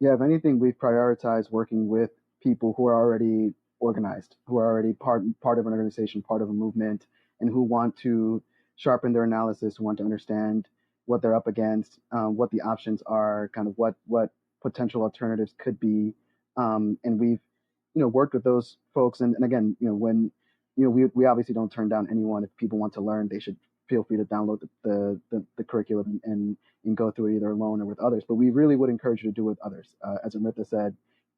Yeah, if anything, we've prioritized working with people who are already organized, who are already part of an organization, part of a movement, and who want to sharpen their analysis, who want to understand what they're up against, what the options are, kind of what potential alternatives could be. And we've worked with those folks, and again, when we obviously don't turn down anyone. If people want to learn, they should feel free to download the curriculum and go through it either alone or with others. But we really would encourage you to do it with others. As Amrita said,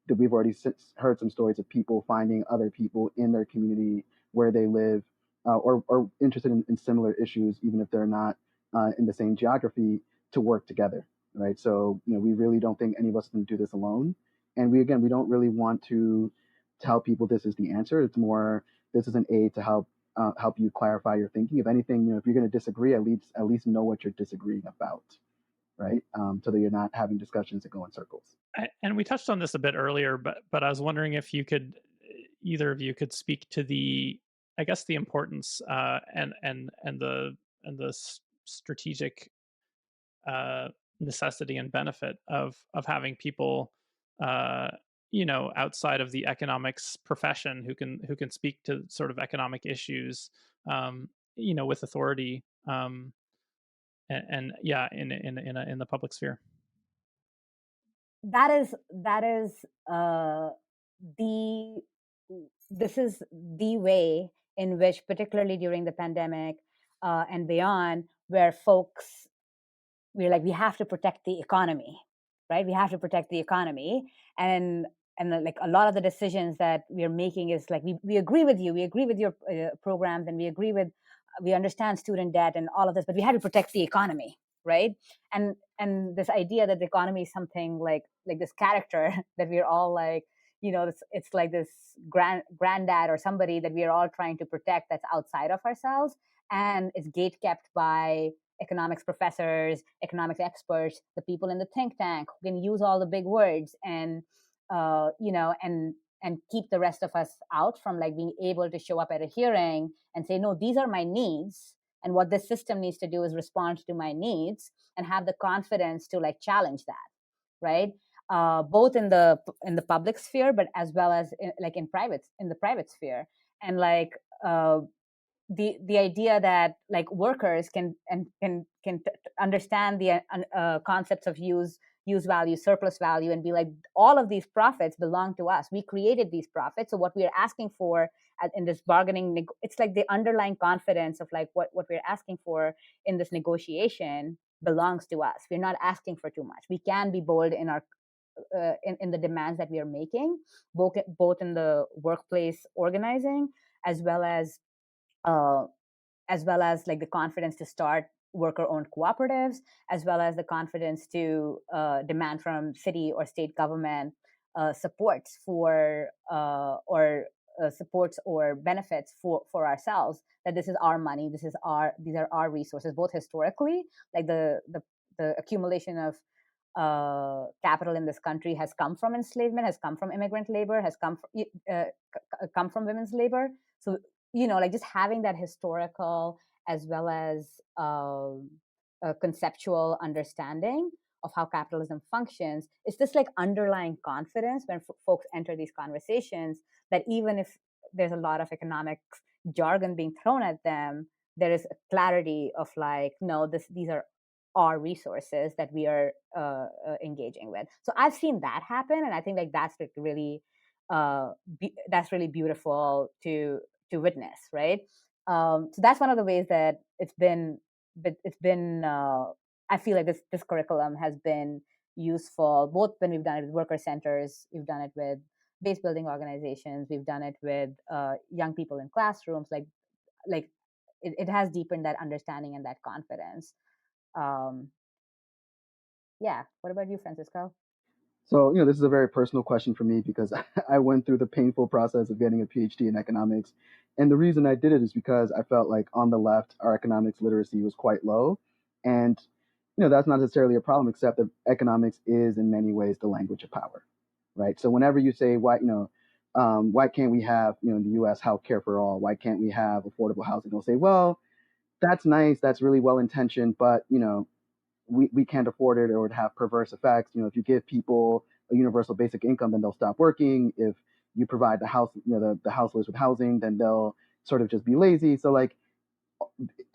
that we've already heard some stories of people finding other people in their community where they live, or interested in similar issues, even if they're not in the same geography, to work together, right? So we really don't think any of us can do this alone. And we don't really want to tell people this is the answer. It's more, this is an aid to help you clarify your thinking. If anything, if you're going to disagree, at least know what you're disagreeing about, right? So that you're not having discussions that go in circles. And we touched on this a bit earlier, but I was wondering if either of you could speak to I guess the importance and the strategic uh, necessity and benefit of having people outside of the economics profession who can speak to sort of economic issues with authority, and yeah, in the public sphere. That is the this is the way in which, particularly during the pandemic and beyond, where folks, we're like, we have to protect the economy, right? We have to protect the economy. And like a lot of the decisions that we're making is like, we agree with you, we agree with your programs, and we understand student debt and all of this, but we have to protect the economy, right? And this idea that the economy is something like this character that we're all like, it's like this granddad or somebody that we are all trying to protect, that's outside of ourselves, and it's gate kept by economics professors, economics experts, the people in the think tank who can use all the big words, and and keep the rest of us out from like being able to show up at a hearing and say, no, these are my needs, and what this system needs to do is respond to my needs, and have the confidence to like challenge that, right? Both in the public sphere, but as well as in the private sphere. And like the idea that like workers can understand the concepts of use value, surplus value, and be like, all of these profits belong to us. We created these profits. So what we are asking for in this bargaining, it's like the underlying confidence of like what we're asking for in this negotiation belongs to us. We're not asking for too much. We can be bold in our in the demands that we are making, both in the workplace organizing as well as like the confidence to start worker-owned cooperatives, as well as the confidence to demand from city or state government supports for supports or benefits for ourselves. That this is our money, these are our resources, both historically, like the accumulation of capital in this country has come from enslavement, has come from immigrant labor, has come from women's labor. So like just having that historical as well as a conceptual understanding of how capitalism functions, it's this like underlying confidence when folks enter these conversations, that even if there's a lot of economics jargon being thrown at them, there is a clarity of like, no, these are our resources that we are engaging with. So I've seen that happen, and I think like that's like really that's really beautiful to witness, right? So that's one of the ways that it's been I feel like this curriculum has been useful, both when we've done it with worker centers, we've done it with base building organizations, we've done it with young people in classrooms. Like it has deepened that understanding and that confidence. Yeah. What about you, Francisco? So, this is a very personal question for me because I went through the painful process of getting a PhD in economics. And the reason I did it is because I felt like on the left, our economics literacy was quite low. And, that's not necessarily a problem, except that economics is in many ways the language of power, right? So whenever you say, why can't we have, in the US, healthcare for all? Why can't we have affordable housing? They'll say, well, that's nice. That's really well intentioned. But, we can't afford it, or it would have perverse effects. If you give people a universal basic income, then they'll stop working. If you provide the house, the houseless with housing, then they'll sort of just be lazy. So like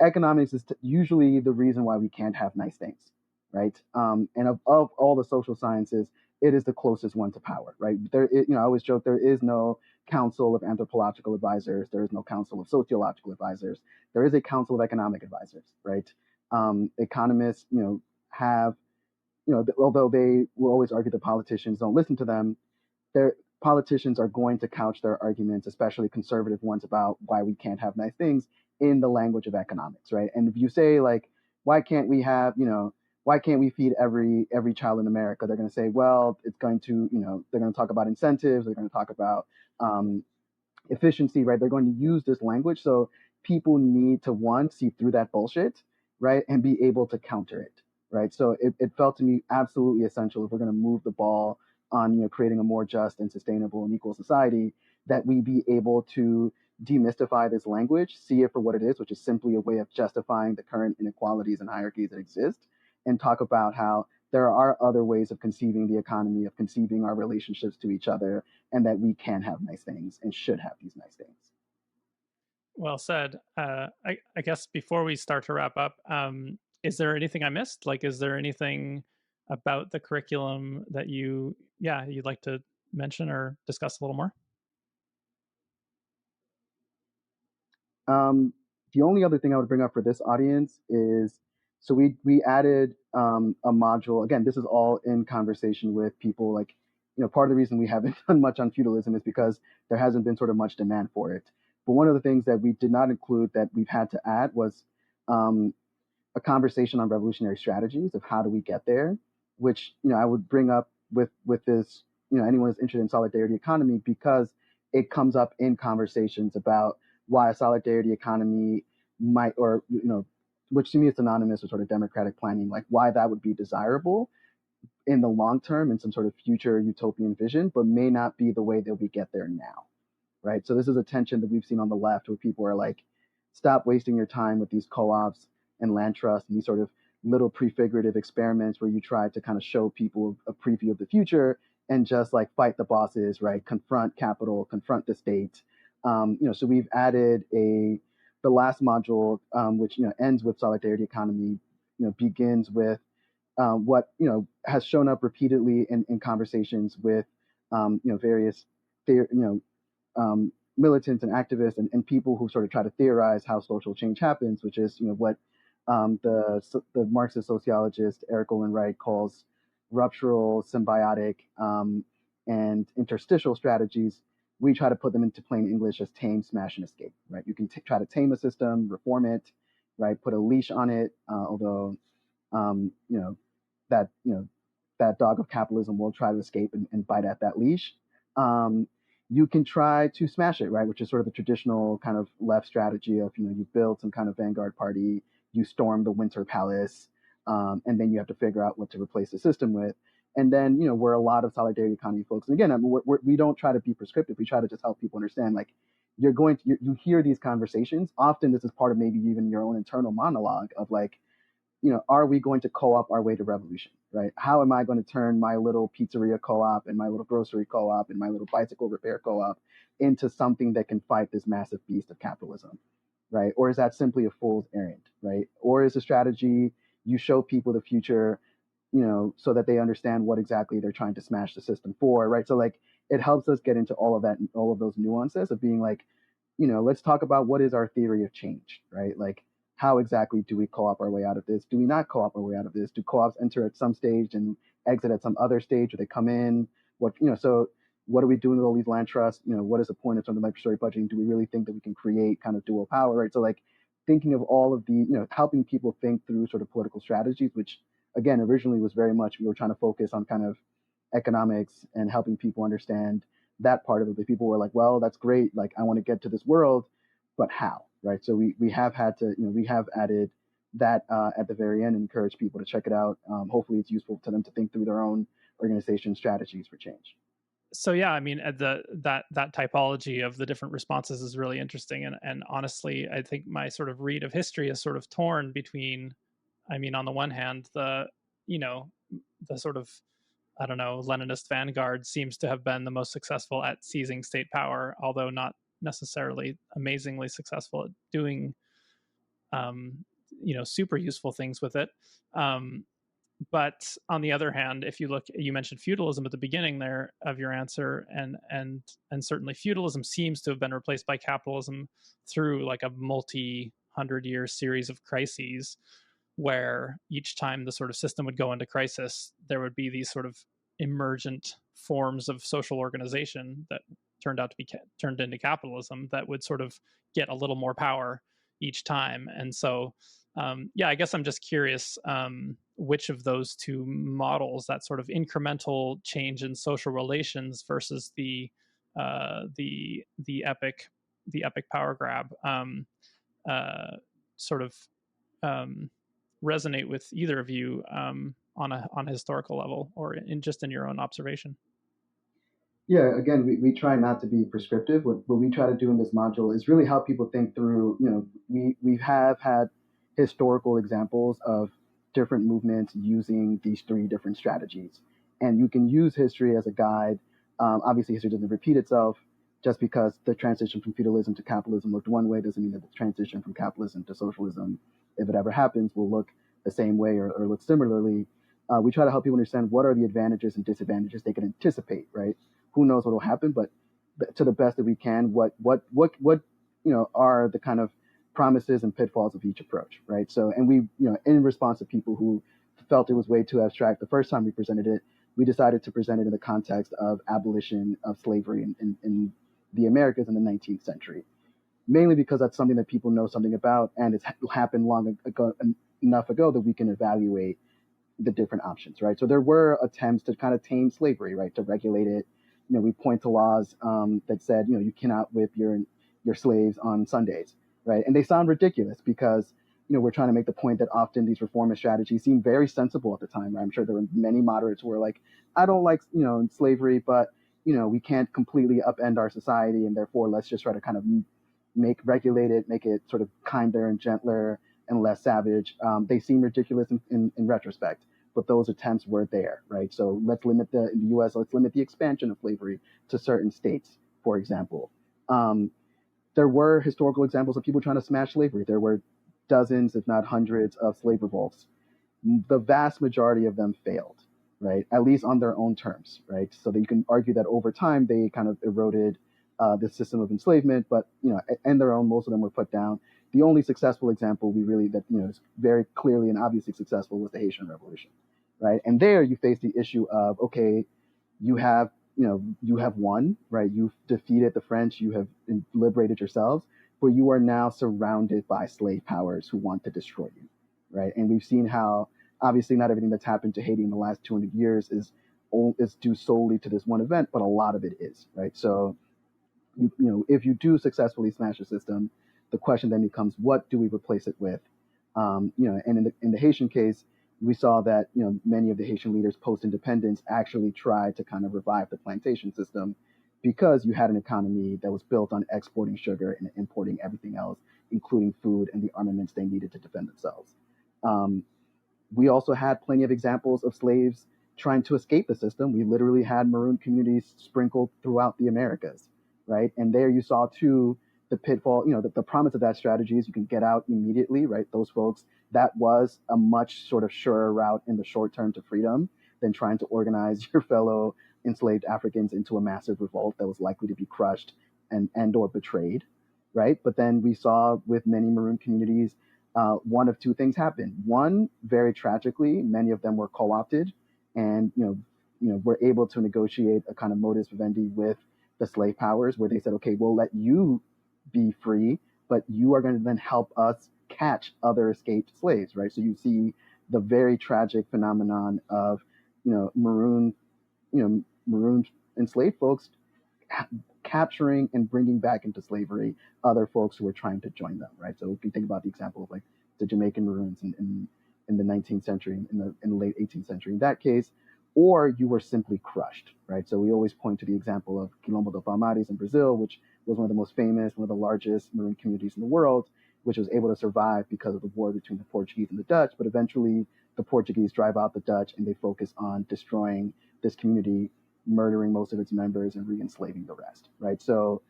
economics is usually the reason why we can't have nice things, right? And of all the social sciences, it is the closest one to power, right? I always joke there is no council of anthropological advisors, there is no council of sociological advisors, there is a council of economic advisors, right? Economists, have, although they will always argue that politicians don't listen to them, their politicians are going to couch their arguments, especially conservative ones, about why we can't have nice things in the language of economics, right? And if you say like, why can't we have, why can't we feed every child in America? They're going to say, well, it's going to, they're going to talk about incentives, they're going to talk about efficiency, right? They're going to use this language. So people need to, one, see through that bullshit, right? And be able to counter it, right? So it felt to me absolutely essential, if we're going to move the ball on, creating a more just and sustainable and equal society, that we be able to demystify this language, see it for what it is, which is simply a way of justifying the current inequalities and hierarchies that exist, and talk about how there are other ways of conceiving the economy, of conceiving our relationships to each other, and that we can have nice things and should have these nice things. Well said. I guess before we start to wrap up, is there anything I missed? Like, is there anything about the curriculum that you'd like to mention or discuss a little more? The only other thing I would bring up for this audience is, so we added a module. Again, this is all in conversation with people. Like, part of the reason we haven't done much on feudalism is because there hasn't been sort of much demand for it. But one of the things that we did not include that we've had to add was a conversation on revolutionary strategies of how do we get there, which I would bring up with this, anyone who's interested in solidarity economy, because it comes up in conversations about why a solidarity economy might, or which to me is synonymous with sort of democratic planning, like why that would be desirable in the long term in some sort of future utopian vision, but may not be the way that we get there now, right? So this is a tension that we've seen on the left, where people are like, stop wasting your time with these co-ops and land trusts and these sort of little prefigurative experiments where you try to kind of show people a preview of the future, and just like fight the bosses, right? Confront capital, confront the state. So we've added the last module, which ends with solidarity economy, begins with what has shown up repeatedly in conversations with various militants and activists and people who sort of try to theorize how social change happens, which is what the Marxist sociologist Eric Olin Wright calls ruptural, symbiotic, and interstitial strategies. We try to put them into plain English as tame, smash, and escape. Right? You can try to tame a system, reform it, right? Put a leash on it. Although um, you know that that dog of capitalism will try to escape and bite at that leash. Um, you can try to smash it, right? Which is sort of the traditional kind of left strategy of you build some kind of vanguard party, you storm the Winter Palace, and then you have to figure out what to replace the system with. And then where a lot of solidarity economy folks, and again, I mean, we don't try to be prescriptive. We try to just help people understand, like you hear these conversations. Often this is part of maybe even your own internal monologue of like, are we going to co-op our way to revolution, right? How am I going to turn my little pizzeria co-op and my little grocery co-op and my little bicycle repair co-op into something that can fight this massive beast of capitalism, right? Or is that simply a fool's errand, right? Or is the strategy you show people the future, so that they understand what exactly they're trying to smash the system for, right? So like it helps us get into all of that, all of those nuances of being like, let's talk about what is our theory of change, right? Like, how exactly do we co-op our way out of this? Do we not co-op our way out of this? Do co-ops enter at some stage and exit at some other stage? Do they come in? So what are we doing with all these land trusts? What is the point of something like participatory budgeting? Do we really think that we can create kind of dual power, right? So like thinking of all of the, helping people think through sort of political strategies, which again, originally was very much, we were trying to focus on kind of economics and helping people understand that part of it. But people were like, well, that's great. Like, I want to get to this world, but how, right? So we have had to, we have added that at the very end and encourage people to check it out. Hopefully it's useful to them to think through their own organization strategies for change. So yeah, I mean, that typology of the different responses is really interesting, and honestly, I think my sort of read of history is sort of torn between, I mean, on the one hand, you know the sort of, I don't know, Leninist vanguard seems to have been the most successful at seizing state power, although not necessarily amazingly successful at doing um, super useful things with it. Um, but on the other hand, if you look, you mentioned feudalism at the beginning there of your answer, and certainly feudalism seems to have been replaced by capitalism through like a multi-hundred-year series of crises, where each time the sort of system would go into crisis, there would be these sort of emergent forms of social organization that turned out to be turned into capitalism that would sort of get a little more power each time. And so yeah, I guess I'm just curious which of those two models, that sort of incremental change in social relations versus the epic power grab, sort of um, resonate with either of you on a historical level or in just in your own observation. Yeah, again, we try not to be prescriptive. What we try to do in this module is really help people think through, we have had historical examples of different movements using these three different strategies. And you can use history as a guide. Obviously, history doesn't repeat itself. Just because the transition from feudalism to capitalism looked one way doesn't mean that the transition from capitalism to socialism, if it ever happens, will look the same way or look similarly. We try to help people understand what are the advantages and disadvantages they can anticipate, right? Who knows what will happen, but to the best that we can, what are the kind of promises and pitfalls of each approach, right? So, and we, in response to people who felt it was way too abstract the first time we presented it, we decided to present it in the context of abolition of slavery in the Americas in the 19th century, mainly because that's something that people know something about, and it's happened long ago, enough ago that we can evaluate the different options, right? So there were attempts to kind of tame slavery, right? To regulate it. We point to laws that said, you cannot whip your slaves on Sundays, right? And they sound ridiculous because, we're trying to make the point that often these reformist strategies seem very sensible at the time, right? I'm sure there were many moderates who were like, I don't like, slavery, but, we can't completely upend our society, and therefore let's just try to kind of regulate it, make it sort of kinder and gentler and less savage. They seem ridiculous in retrospect, but those attempts were there, right? So let's limit in the U.S., let's limit the expansion of slavery to certain states, for example. There were historical examples of people trying to smash slavery. There were dozens, if not hundreds, of slave revolts. the vast majority of them failed, right? At least on their own terms, right? So that you can argue that over time they kind of eroded the system of enslavement, but and their own, most of them were put down. The only successful example we really that is very clearly and obviously successful was the Haitian Revolution, right? And there you face the issue of, okay, you have won, right? You've defeated the French, you have liberated yourselves, but you are now surrounded by slave powers who want to destroy you, right? And we've seen how obviously not everything that's happened to Haiti in the last 200 years is due solely to this one event, but a lot of it is, right? So if you do successfully smash a system, the question then becomes, what do we replace it with? And in the Haitian case, we saw that many of the Haitian leaders post independence actually tried to kind of revive the plantation system, because you had an economy that was built on exporting sugar and importing everything else, including food and the armaments they needed to defend themselves. Um, we also had plenty of examples of slaves trying to escape the system. We literally had maroon communities sprinkled throughout the Americas, right? And there you saw too the pitfall. The promise of that strategy is you can get out immediately, right? Those folks, that was a much sort of surer route in the short term to freedom than trying to organize your fellow enslaved Africans into a massive revolt that was likely to be crushed and or betrayed, right? But then we saw with many maroon communities, one of two things happened. One, very tragically, many of them were co-opted, and were able to negotiate a kind of modus vivendi with the slave powers, where they said, okay, we'll let you be free, but you are going to then help us catch other escaped slaves, right? So you see the very tragic phenomenon of maroon maroon enslaved folks capturing and bringing back into slavery other folks who were trying to join them, right? So if you think about the example of like the Jamaican Maroons in the 19th century, in the late 18th century, in that case, or you were simply crushed, right? So we always point to the example of Quilombo do Palmares in Brazil, which was one of the most famous, one of the largest Maroon communities in the world, which was able to survive because of the war between the Portuguese and the Dutch. But eventually, the Portuguese drive out the Dutch, and they focus on destroying this community, murdering most of its members and re-enslaving the rest, right? So,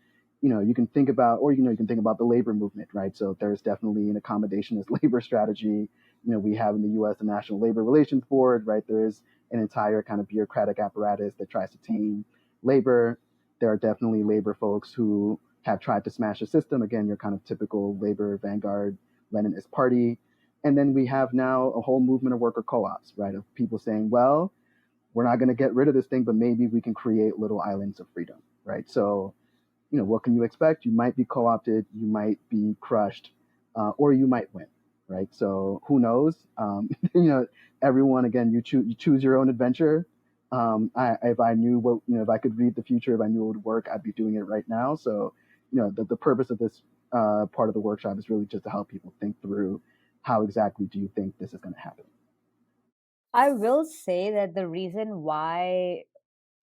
you can think about, or you can think about the labor movement, right? So there's definitely an accommodationist labor strategy. We have in the U.S. the National Labor Relations Board, right? There is an entire kind of bureaucratic apparatus that tries to tame labor. There are definitely labor folks who have tried to smash the system. Again, your kind of typical labor vanguard Leninist party. And then we have now a whole movement of worker co-ops, right? Of people saying, well, we're not going to get rid of this thing, but maybe we can create little islands of freedom, right? So, what can you expect? You might be co-opted, you might be crushed, or you might win, right? So who knows? Everyone, again, you choose your own adventure. If I knew what, if I could read the future, if I knew it would work, I'd be doing it right now. So, the purpose of this part of the workshop is really just to help people think through how exactly do you think this is going to happen. I will say that the reason why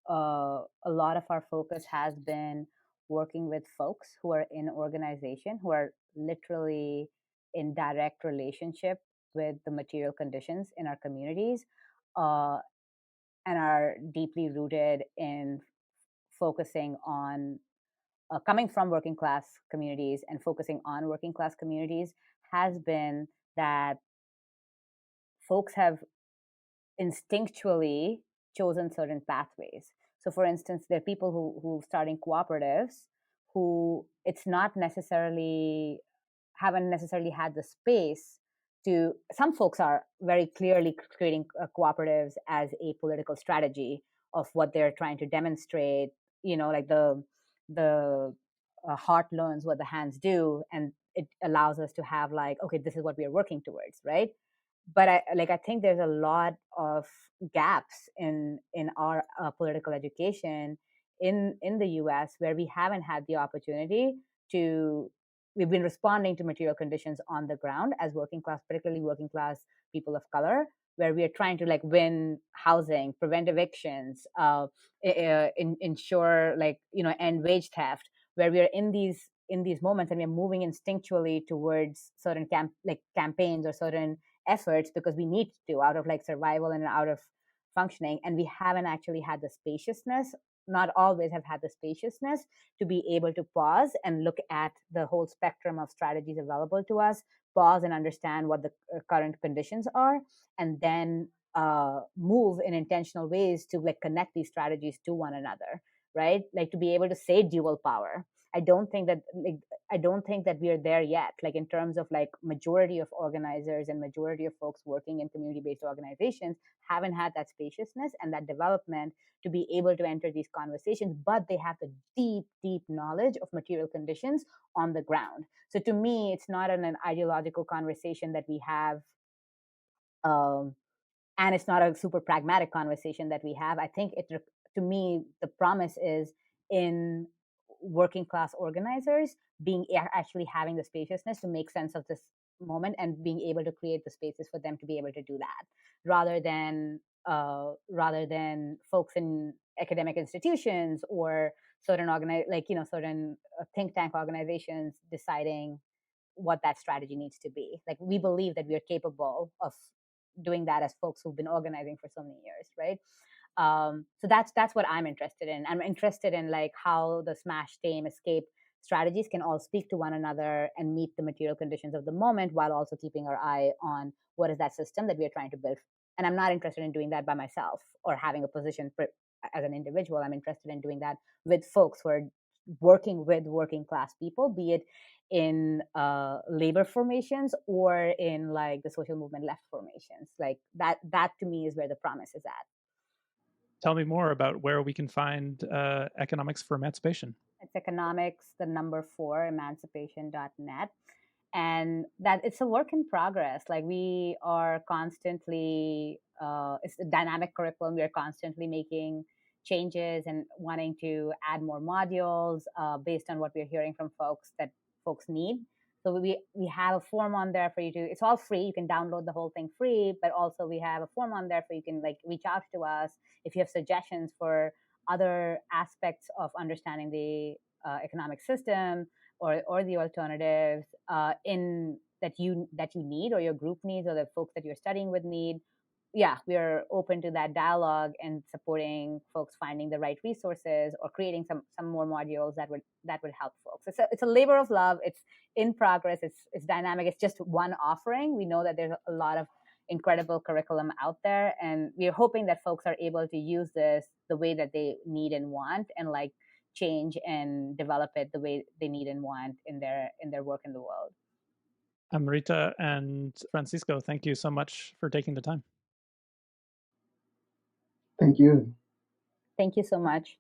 a lot of our focus has been working with folks who are in organization, who are literally in direct relationship with the material conditions in our communities, uh, and are deeply rooted in focusing on coming from working class communities and focusing on working class communities, has been that folks have instinctually chosen certain pathways. So, for instance, there are people who starting cooperatives who it's not necessarily haven't necessarily had the space to. Some folks are very clearly creating cooperatives as a political strategy of what they're trying to demonstrate. Like the heart learns what the hands do, and it allows us to have like, okay, this is what we are working towards, right? But I think there's a lot of gaps in our political education in the US, where we haven't had the opportunity to. We've been responding to material conditions on the ground as working class, particularly working class people of color, where we are trying to like win housing, prevent evictions, ensure end wage theft, where we are in these moments, and we're moving instinctually towards certain campaigns or certain efforts because we need to, out of like survival and out of functioning. And we haven't actually had the spaciousness, not always have had the spaciousness to be able to pause and look at the whole spectrum of strategies available to us pause and understand what the current conditions are, and then move in intentional ways to like connect these strategies to one another, right? Like to be able to say dual power. I don't think that like I don't think that we are there yet, like in terms of like majority of organizers and majority of folks working in community-based organizations haven't had that spaciousness and that development to be able to enter these conversations, but they have the deep knowledge of material conditions on the ground. So to me, it's not an ideological conversation that we have, um, and it's not a super pragmatic conversation that we have. I think it, to me, the promise is in working class organizers being actually having the spaciousness to make sense of this moment and being able to create the spaces for them to be able to do that, rather than folks in academic institutions or certain certain think tank organizations deciding what that strategy needs to be. Like we believe that we are capable of doing that as folks who've been organizing for so many years, right? So that's what I'm interested in. I'm interested in like how the smash, tame, escape strategies can all speak to one another and meet the material conditions of the moment while also keeping our eye on what is that system that we are trying to build. And I'm not interested in doing that by myself or having a position as an individual. I'm interested in doing that with folks who are working with working class people, be it in labor formations or in like the social movement left formations. Like that to me is where the promise is at. Tell me more about where we can find Economics for Emancipation. It's economics, the number 4, emancipation.net. And that it's a work in progress. Like we are constantly, it's a dynamic curriculum. We are constantly making changes and wanting to add more modules based on what we're hearing from folks that folks need. So we have a form on there for you to, it's all free. You can download the whole thing free, but also we have a form on there for you can like reach out to us if you have suggestions for other aspects of understanding the economic system or the alternatives in that you need or your group needs or the folks that you're studying with need. Yeah, we're open to that dialogue and supporting folks finding the right resources or creating some more modules that would help folks. It's a labor of love. It's in progress. It's dynamic. It's just one offering. We know that there's a lot of incredible curriculum out there, and we're hoping that folks are able to use this the way that they need and want, and like change and develop it the way they need and want in their work in the world. Amrita and Francisco, thank you so much for taking the time. Thank you. Thank you so much.